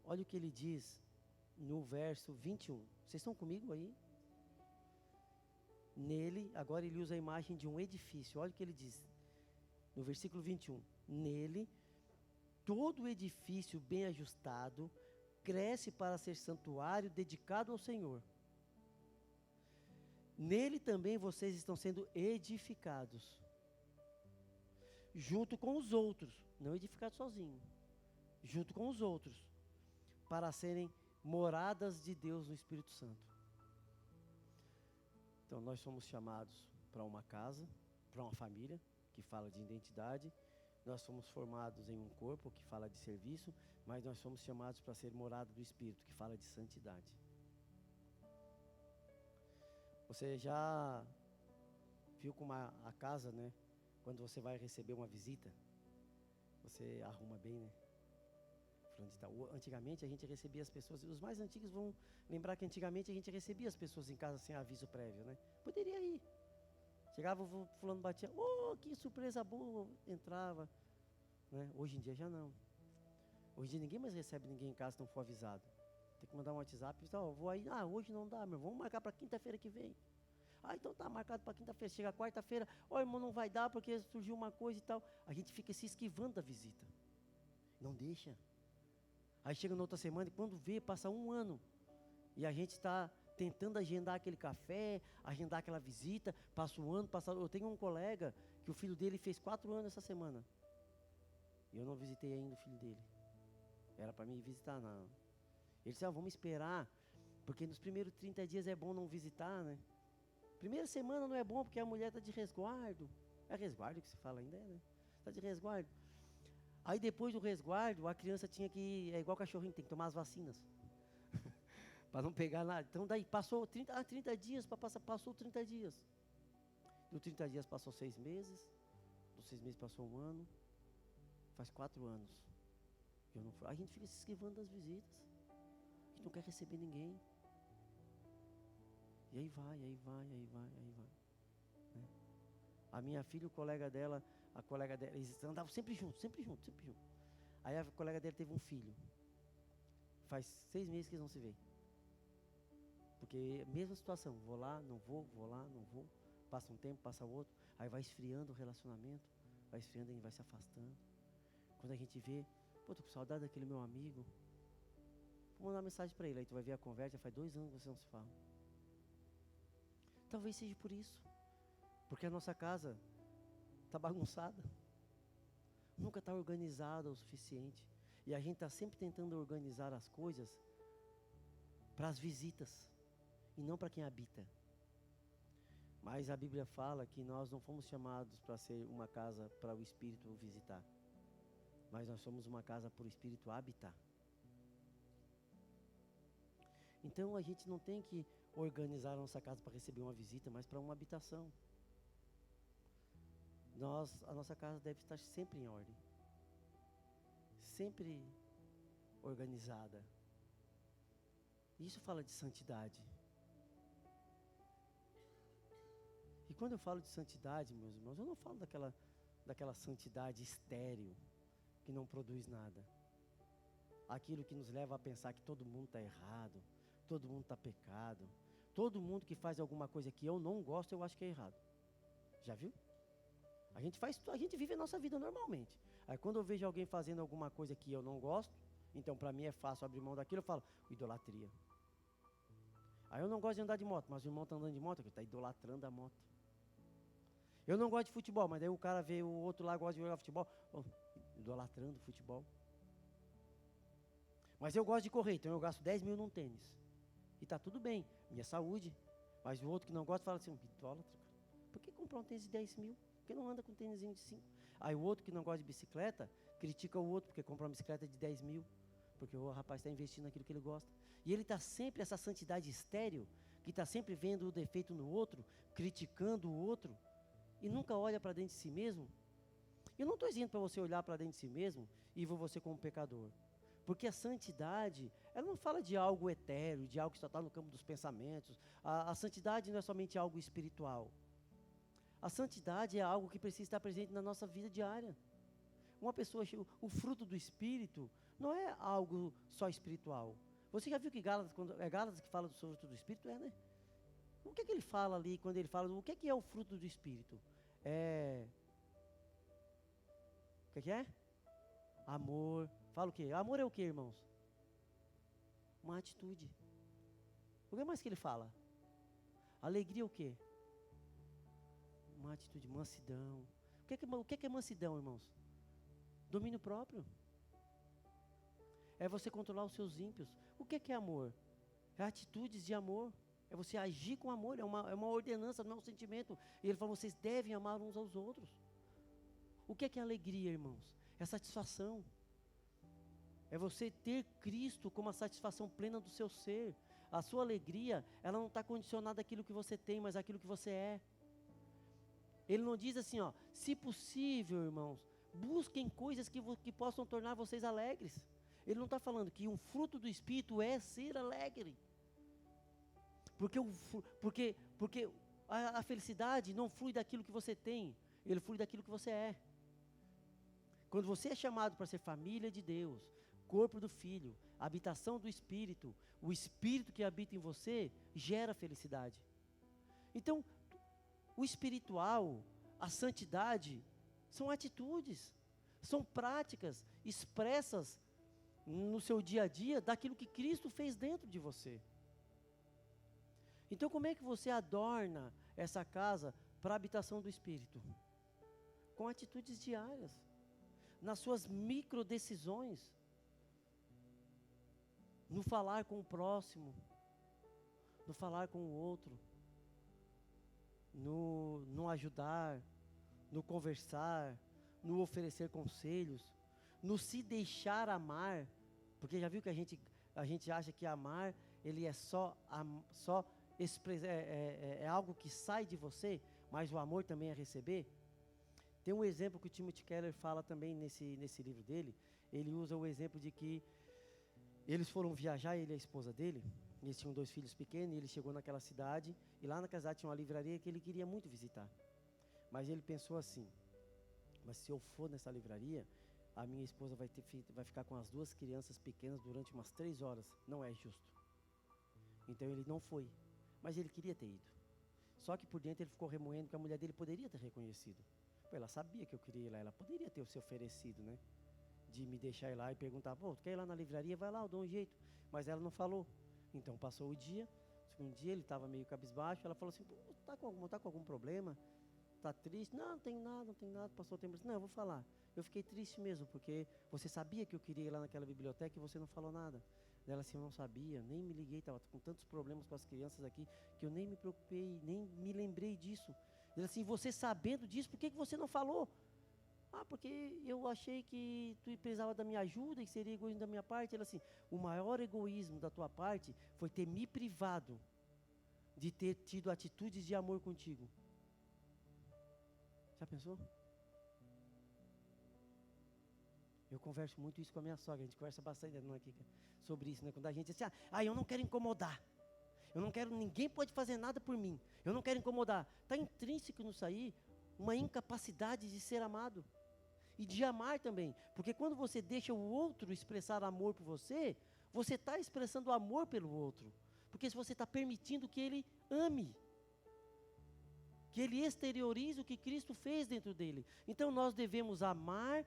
Olha o que ele diz no verso 21. Vocês estão comigo aí? Nele, agora ele usa a imagem de um edifício. Olha o que ele diz no versículo 21. Nele, todo o edifício bem ajustado cresce para ser santuário dedicado ao Senhor. Nele também vocês estão sendo edificados, junto com os outros, não edificados sozinhos, junto com os outros, para serem moradas de Deus no Espírito Santo. Então nós somos chamados para uma casa, para uma família, que fala de identidade. Nós somos formados em um corpo, que fala de serviço, mas nós somos chamados para ser morada do Espírito, que fala de santidade. Você já viu como a casa, né? Quando você vai receber uma visita, você arruma bem, né? Antigamente a gente recebia as pessoas, os mais antigos vão lembrar que antigamente a gente recebia as pessoas em casa sem aviso prévio, né? Poderia ir. Chegava o fulano, batia, que surpresa boa, entrava, né? Hoje em dia já não. Hoje em dia ninguém mais recebe ninguém em casa se não for avisado. Tem que mandar um WhatsApp, vou aí, hoje não dá, meu, vamos marcar para quinta-feira que vem. Então tá marcado para quinta-feira, chega quarta-feira, irmão, não vai dar porque surgiu uma coisa e tal. A gente fica se esquivando da visita. Não deixa. Aí chega na outra semana e quando vê, passa um ano. E a gente está tentando agendar aquele café, agendar aquela visita, passa um ano, eu tenho um colega que o filho dele fez 4 anos essa semana. E eu não visitei ainda o filho dele. Era para mim visitar, não. Ele disse, vamos esperar, porque nos primeiros 30 dias é bom não visitar, né? Primeira semana não é bom porque a mulher está de resguardo. É resguardo que se fala ainda, né? Está de resguardo. Aí depois do resguardo, a criança tinha que, é igual cachorrinho, tem que tomar as vacinas. Para não pegar nada. Então daí passou 30 dias, passou 30 dias. Do 30 dias passou 6 meses, dos 6 meses passou 1 ano, faz 4 anos. A gente fica se esquivando das visitas. A gente não quer receber ninguém. E aí vai. Né? A minha filha, a colega dela, eles andavam sempre juntos. Aí a colega dela teve um filho. Faz 6 meses que eles não se veem. Porque mesma situação, vou lá, não vou. Passa um tempo, passa outro. Aí vai esfriando o relacionamento. Vai esfriando, a gente vai se afastando. Quando a gente vê, tô com saudade daquele meu amigo. Vou mandar uma mensagem para ele. Aí tu vai ver a conversa, faz 2 anos que vocês não se falam. Talvez seja por isso. Porque a nossa casa está bagunçada. Nunca está organizada o suficiente. E a gente está sempre tentando organizar as coisas para as visitas. E não para quem habita. Mas a Bíblia fala que nós não fomos chamados para ser uma casa para o Espírito visitar. Mas nós somos uma casa para o Espírito habitar. Então a gente não tem que organizar a nossa casa para receber uma visita, mas para uma habitação. A nossa casa deve estar sempre em ordem. Sempre organizada. Isso fala de santidade. E quando eu falo de santidade, meus irmãos, eu não falo daquela santidade estéril, que não produz nada. Aquilo que nos leva a pensar que todo mundo está errado, todo mundo está pecado, todo mundo que faz alguma coisa que eu não gosto, eu acho que é errado. Já viu? A gente vive a nossa vida normalmente. Aí quando eu vejo alguém fazendo alguma coisa que eu não gosto, então para mim é fácil abrir mão daquilo, eu falo, idolatria. Aí eu não gosto de andar de moto, mas o irmão está andando de moto, ele está idolatrando a moto. Eu não gosto de futebol, mas daí o cara vê o outro lá gosta de jogar futebol, idolatrando o futebol. Mas eu gosto de correr, então eu gasto 10 mil num tênis. E está tudo bem, minha saúde. Mas o outro que não gosta fala assim, idólatra, por que comprar um tênis de 10 mil? Por que não anda com um tênisinho de 5? Aí o outro que não gosta de bicicleta, critica o outro porque comprou uma bicicleta de 10 mil, porque o rapaz está investindo naquilo que ele gosta. E ele está sempre, essa santidade estéril, que está sempre vendo o defeito no outro, criticando o outro, e nunca olha para dentro de si mesmo. Eu não estou dizendo para você olhar para dentro de si mesmo e ver você como pecador. Porque a santidade, ela não fala de algo etéreo, de algo que só está no campo dos pensamentos. A santidade não é somente algo espiritual. A santidade é algo que precisa estar presente na nossa vida diária. Uma pessoa, o fruto do Espírito não é algo só espiritual. Você já viu que Gálatas, quando é Gálatas que fala do fruto do Espírito? É, né? O que é que ele fala ali, quando ele fala, o que é o fruto do Espírito? O que é? Amor. Fala o quê? Amor é o quê, irmãos? Uma atitude. O que mais que ele fala? Alegria é o quê? Uma atitude, mansidão. O que é mansidão, irmãos? Domínio próprio. É você controlar os seus ímpios. O que é amor? É atitudes de amor. É você agir com amor. É uma ordenança, não é um sentimento. E ele fala, vocês devem amar uns aos outros. O que é alegria, irmãos? É satisfação. É você ter Cristo como a satisfação plena do seu ser. A sua alegria, ela não está condicionada àquilo que você tem, mas àquilo que você é. Ele não diz assim, ó, se possível, irmãos, busquem coisas que possam tornar vocês alegres. Ele não está falando que um fruto do Espírito é ser alegre. Porque a felicidade não flui daquilo que você tem, ele flui daquilo que você é. Quando você é chamado para ser família de Deus, corpo do Filho, habitação do Espírito, o Espírito que habita em você gera felicidade. Então, o espiritual, a santidade, são atitudes, são práticas expressas no seu dia a dia daquilo que Cristo fez dentro de você. Então, como é que você adorna essa casa para a habitação do Espírito? Com atitudes diárias, nas suas micro decisões, no falar com o próximo, no falar com o outro, no ajudar, no conversar, no oferecer conselhos, no se deixar amar, porque já viu que a gente acha que amar, ele é é algo que sai de você, mas o amor também é receber. Tem um exemplo que o Timothy Keller fala também nesse livro dele. Ele usa o exemplo de que eles foram viajar, ele e a esposa dele, eles tinham 2 filhos pequenos, e ele chegou naquela cidade, e lá naquela cidade tinha uma livraria que ele queria muito visitar. Mas ele pensou assim, mas se eu for nessa livraria, a minha esposa vai ficar com as 2 crianças pequenas durante umas 3 horas, não é justo. Então ele não foi, mas ele queria ter ido. Só que por dentro ele ficou remoendo que a mulher dele poderia ter reconhecido. Ela sabia que eu queria ir lá, ela poderia ter se oferecido, né? De me deixar ir lá e perguntar, tu quer ir lá na livraria? Vai lá, eu dou um jeito. Mas ela não falou. Então passou o dia, o segundo dia ele estava meio cabisbaixo, ela falou assim, tá com algum problema? Tá triste? Não tem nada. Passou o tempo, disse, não, eu vou falar. Eu fiquei triste mesmo, porque você sabia que eu queria ir lá naquela biblioteca e você não falou nada. Ela assim, eu não sabia, nem me liguei, estava com tantos problemas com as crianças aqui, que eu nem me preocupei, nem me lembrei disso. Ela assim, você sabendo disso, por que você não falou? Porque eu achei que tu precisava da minha ajuda e seria egoísmo da minha parte. Ela assim, o maior egoísmo da tua parte foi ter me privado de ter tido atitudes de amor contigo. Já pensou? Eu converso muito isso com a minha sogra, a gente conversa bastante aqui sobre isso, né? Quando a gente diz assim, eu não quero incomodar. Ninguém pode fazer nada por mim. Eu não quero incomodar. Está intrínseco nisso aí uma incapacidade de ser amado. E de amar também. Porque quando você deixa o outro expressar amor por você, você está expressando amor pelo outro. Porque se você está permitindo que ele ame, que ele exteriorize o que Cristo fez dentro dele. Então nós devemos amar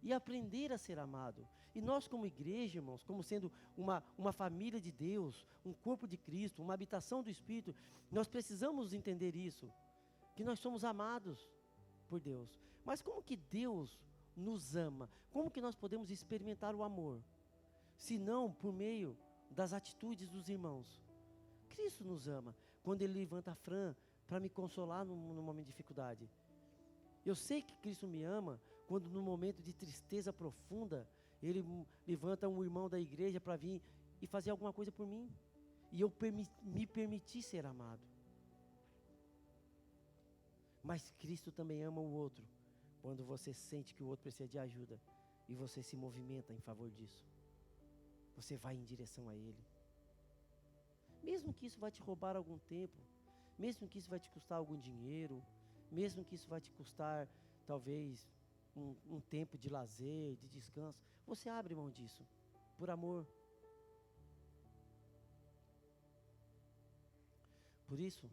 e aprender a ser amado. E nós como igreja, irmãos, como sendo uma família de Deus, um corpo de Cristo, uma habitação do Espírito, nós precisamos entender isso, que nós somos amados por Deus. Mas como que Deus nos ama? Como que nós podemos experimentar o amor? Se não por meio das atitudes dos irmãos. Cristo nos ama. Quando Ele levanta a Fran para me consolar num momento de dificuldade. Eu sei que Cristo me ama Quando no momento de tristeza profunda, ele levanta um irmão da igreja para vir e fazer alguma coisa por mim. E eu me permiti ser amado. Mas Cristo também ama o outro. Quando você sente que o outro precisa de ajuda e você se movimenta em favor disso. Você vai em direção a Ele. Mesmo que isso vai te roubar algum tempo, mesmo que isso vai te custar algum dinheiro, mesmo que isso vai te custar, talvez, um tempo de lazer, de descanso, você abre mão disso, por amor. Por isso,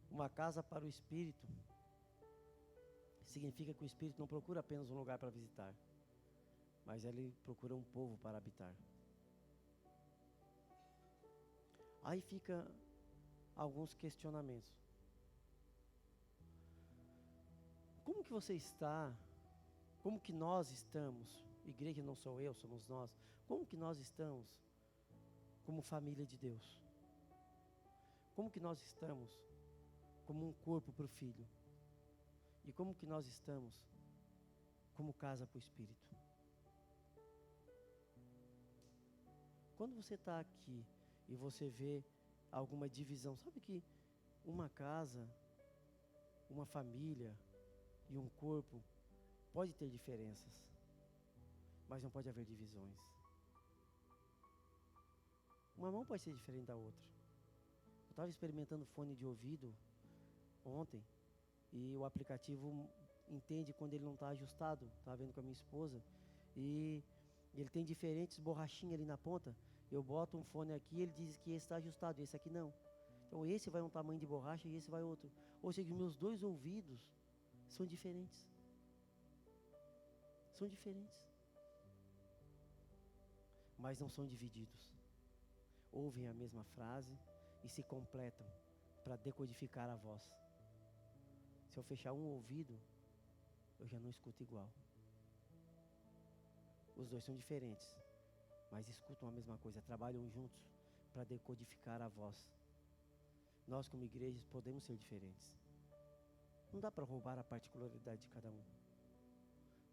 uma casa para o Espírito significa que o Espírito não procura apenas um lugar para visitar, mas ele procura um povo para habitar. Aí fica alguns questionamentos. Como que você está? Como que nós estamos? Igreja não sou eu, somos nós. Como que nós estamos como família de Deus? Como que nós estamos como um corpo para o Filho? E como que nós estamos como casa para o Espírito? Quando você está aqui e você vê alguma divisão, sabe que uma casa, uma família e um corpo pode ter diferenças, mas não pode haver divisões. Uma mão pode ser diferente da outra. Eu estava experimentando fone de ouvido ontem e o aplicativo entende quando ele não está ajustado. Estava vendo com a minha esposa e ele tem diferentes borrachinhas ali na ponta. Eu boto um fone aqui e ele diz que esse está ajustado e esse aqui não. Então esse vai um tamanho de borracha e esse vai outro. Ou seja, meus dois ouvidos são diferentes. São diferentes. Mas não são divididos. Ouvem a mesma frase e se completam para decodificar a voz. Se eu fechar um ouvido, eu já não escuto igual. Os dois são diferentes, mas escutam a mesma coisa, trabalham juntos para decodificar a voz. Nós, como igrejas, podemos ser diferentes. Não dá para roubar a particularidade de cada um,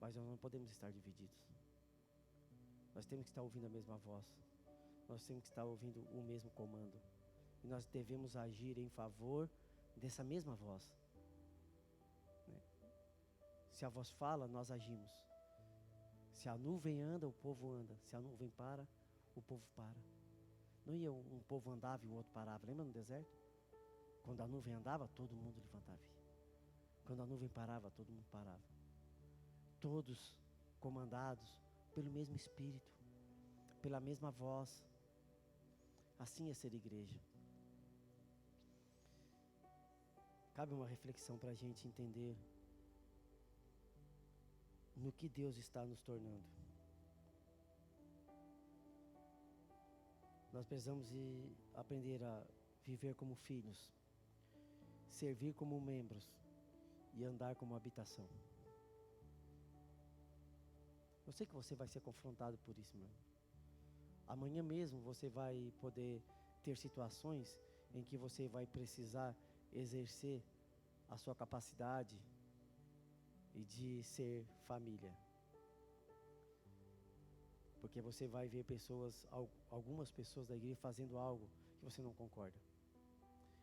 mas nós não podemos estar divididos. Nós temos que estar ouvindo a mesma voz. Nós temos que estar ouvindo o mesmo comando. E nós devemos agir em favor dessa mesma voz. Se a voz fala, nós agimos. Se a nuvem anda, o povo anda. Se a nuvem para, o povo para. Não ia um povo andava e o outro parava. Lembra no deserto? Quando a nuvem andava, todo mundo levantava. Quando a nuvem parava, todo mundo parava. Todos comandados pelo mesmo Espírito, pela mesma voz. Assim é ser igreja. Cabe uma reflexão para a gente entender no que Deus está nos tornando. Nós precisamos aprender a viver como filhos, servir como membros e andar como habitação. Eu sei que você vai ser confrontado por isso, meu irmão. Amanhã mesmo você vai poder ter situações em que você vai precisar exercer a sua capacidade e de ser família. Porque você vai ver algumas pessoas da igreja fazendo algo que você não concorda.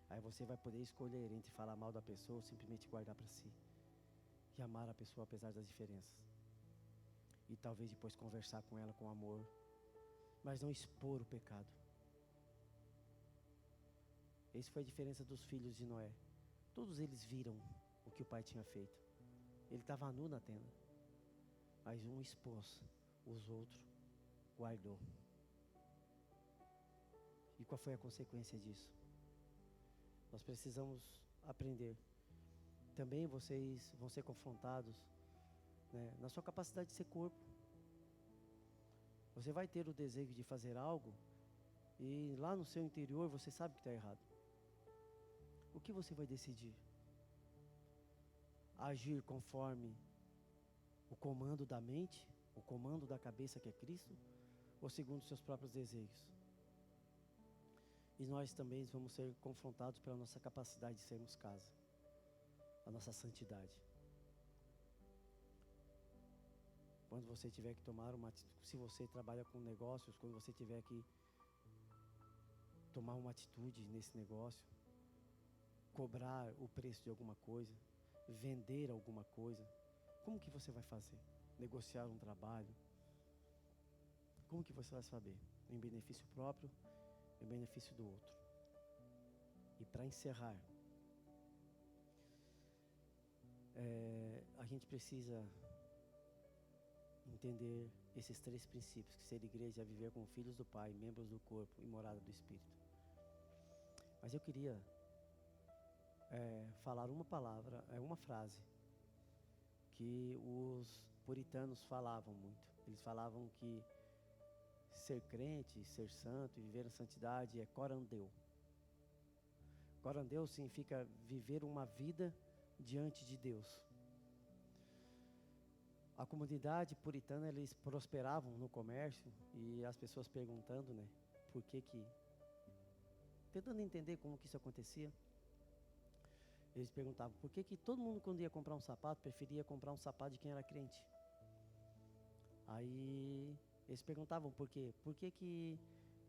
Aí você vai poder escolher entre falar mal da pessoa ou simplesmente guardar para si. E amar a pessoa apesar das diferenças. E talvez depois conversar com ela com amor. Mas não expor o pecado. Essa foi a diferença dos filhos de Noé. Todos eles viram o que o pai tinha feito. Ele estava nu na tenda. Mas um expôs, os outros guardou. E qual foi a consequência disso? Nós precisamos aprender. Também vocês vão ser confrontados, na sua capacidade de ser corpo. Você vai ter o desejo de fazer algo e lá no seu interior você sabe que está errado. O que você vai decidir? Agir conforme o comando da mente, o comando da cabeça que é Cristo, ou segundo os seus próprios desejos? E nós também vamos ser confrontados pela nossa capacidade de sermos casa, a nossa santidade. quando você tiver que tomar uma atitude, se você trabalha com negócios, quando você tiver que tomar uma atitude nesse negócio, cobrar o preço de alguma coisa, vender alguma coisa, como que você vai fazer? Negociar um trabalho, como que você vai saber? Em benefício próprio, em benefício do outro. E para encerrar, a gente precisa entender esses 3 princípios, que ser igreja é viver como filhos do Pai, membros do corpo e morada do Espírito. Mas eu queria falar uma palavra, uma frase, que os puritanos falavam muito. Eles falavam que ser crente, ser santo e viver a santidade é corandeu. Corandeu significa viver uma vida diante de Deus. A comunidade puritana, eles prosperavam no comércio e as pessoas perguntando, né, por que tentando entender como que isso acontecia. Eles perguntavam por que todo mundo, quando ia comprar um sapato, preferia comprar um sapato de quem era crente. Aí eles perguntavam por quê? Por que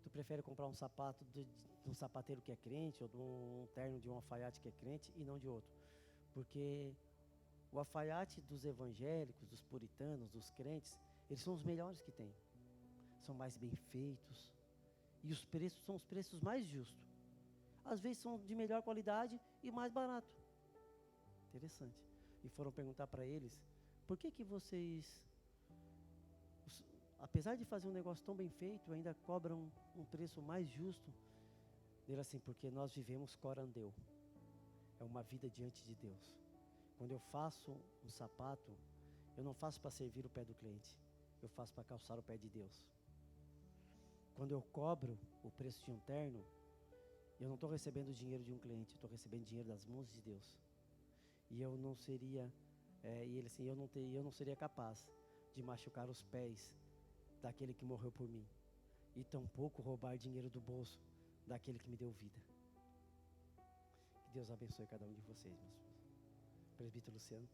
tu prefere comprar um sapato de um sapateiro que é crente, ou de um terno de um alfaiate que é crente, e não de outro? Porque o alfaiate dos evangélicos, dos puritanos, dos crentes, eles são os melhores que tem. São mais bem feitos. E os preços são os preços mais justos. Às vezes são de melhor qualidade e mais barato. Interessante. E foram perguntar para eles, por que vocês, apesar de fazer um negócio tão bem feito, ainda cobram um preço mais justo? Ele assim, porque nós vivemos corandeu. É uma vida diante de Deus. Quando eu faço um sapato, eu não faço para servir o pé do cliente. Eu faço para calçar o pé de Deus. Quando eu cobro o preço de um terno, eu não estou recebendo o dinheiro de um cliente, eu estou recebendo dinheiro das mãos de Deus. E eu não seria, e ele assim, eu não seria capaz de machucar os pés daquele que morreu por mim. E tampouco roubar dinheiro do bolso daquele que me deu vida. Que Deus abençoe cada um de vocês, meus filhos. Presbítero Luciano.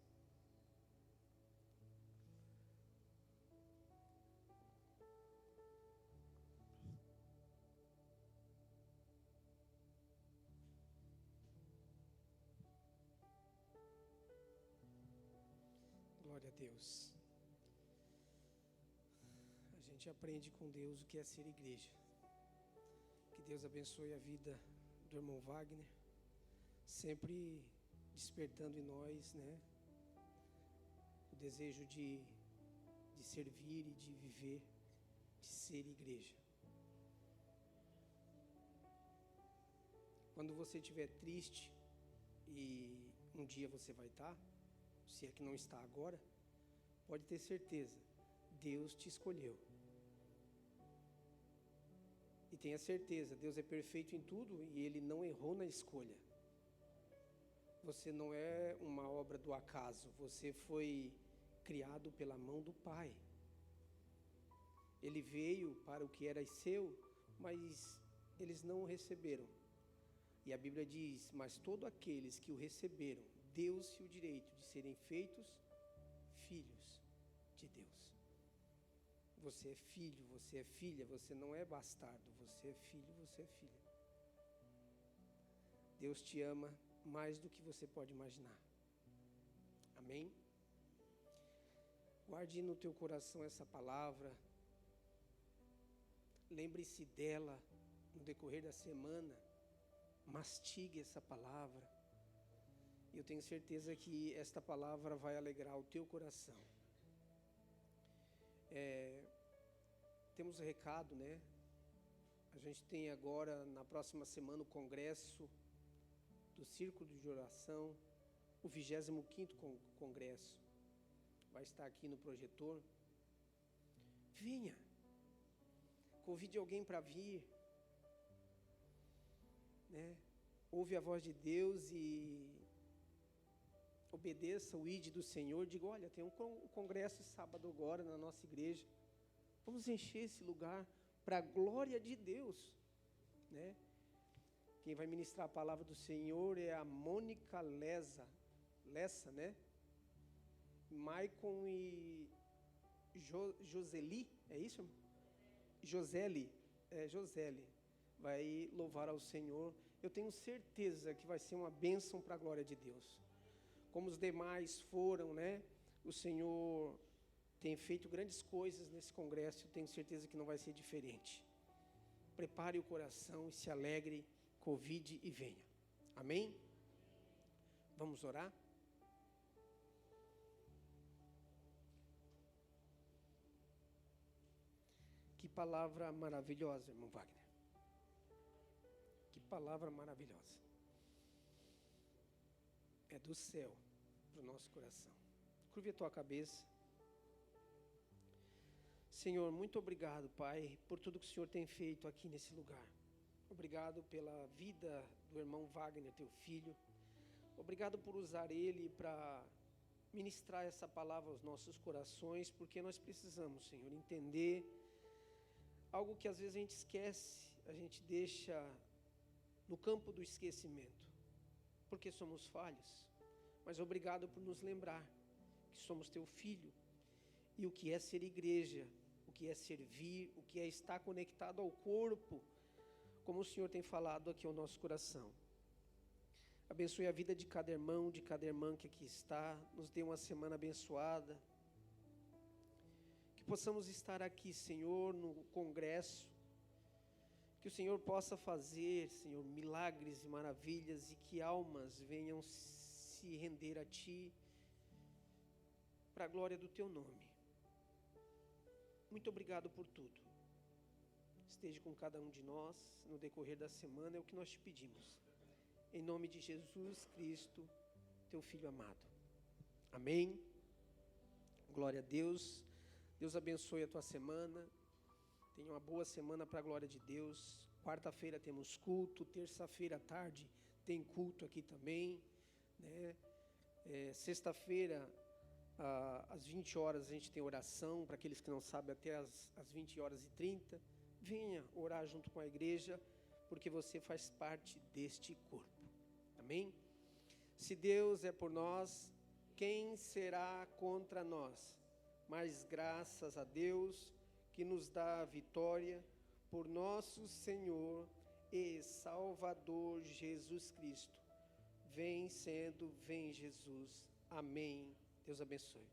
Glória a Deus. A gente aprende com Deus o que é ser igreja. Que Deus abençoe a vida do irmão Wagner, sempre despertando em nós, né, o desejo de servir e de viver, de ser igreja. Quando você estiver triste, e um dia você vai estar, se é que não está agora, pode ter certeza, Deus te escolheu. E tenha certeza, Deus é perfeito em tudo e Ele não errou na escolha. Você não é uma obra do acaso, você foi criado pela mão do Pai. Ele veio para o que era seu, mas eles não o receberam. E a Bíblia diz, mas todos aqueles que o receberam, deu-se o direito de serem feitos filhos de Deus. Você é filho, você é filha, você não é bastardo, você é filho, você é filha. Deus te ama mais do que você pode imaginar. Amém? Guarde no teu coração essa palavra. Lembre-se dela no decorrer da semana. Mastigue essa palavra. E eu tenho certeza que esta palavra vai alegrar o teu coração. Temos um recado, né? A gente tem agora, na próxima semana, o congresso do Círculo de Oração, o 25º congresso. Vai estar aqui no projetor. Venha. Convide alguém para vir. Né? Ouve a voz de Deus e obedeça o ID do Senhor. Diga, olha, tem um congresso sábado agora na nossa igreja. Vamos encher esse lugar para a glória de Deus. Né? Quem vai ministrar a palavra do Senhor é a Mônica Lessa, né? Maicon e Joseli, é isso? Joseli, Joseli, vai louvar ao Senhor. Eu tenho certeza que vai ser uma bênção para a glória de Deus. Como os demais foram, né? O Senhor tem feito grandes coisas nesse congresso, eu tenho certeza que não vai ser diferente. Prepare o coração e se alegre, convide e venha. Amém? Vamos orar? Que palavra maravilhosa, irmão Wagner. Que palavra maravilhosa. É do céu para o nosso coração. Curve a tua cabeça. Senhor, muito obrigado, Pai, por tudo que o Senhor tem feito aqui nesse lugar. Obrigado pela vida do irmão Wagner, teu filho. Obrigado por usar ele para ministrar essa palavra aos nossos corações, porque nós precisamos, Senhor, entender algo que às vezes a gente esquece, a gente deixa no campo do esquecimento, porque somos falhos. Mas obrigado por nos lembrar que somos teu filho e o que é ser igreja, o que é servir, o que é estar conectado ao corpo, como o Senhor tem falado aqui ao nosso coração. Abençoe a vida de cada irmão, de cada irmã que aqui está, nos dê uma semana abençoada, que possamos estar aqui, Senhor, no congresso, que o Senhor possa fazer, Senhor, milagres e maravilhas e que almas venham se render a Ti, para a glória do Teu nome. Muito obrigado por tudo. Esteja com cada um de nós no decorrer da semana, é o que nós te pedimos. Em nome de Jesus Cristo, Teu Filho amado. Amém. Glória a Deus. Deus abençoe a tua semana. Tenha uma boa semana para a glória de Deus. Quarta-feira temos culto. Terça-feira à tarde tem culto aqui também, né? Sexta-feira, às 20 horas, a gente tem oração. Para aqueles que não sabem, até às 20h30. Venha orar junto com a igreja, porque você faz parte deste corpo. Amém? Se Deus é por nós, quem será contra nós? Mas graças a Deus que nos dá a vitória por nosso Senhor e Salvador Jesus Cristo. Vem Jesus. Amém. Deus abençoe.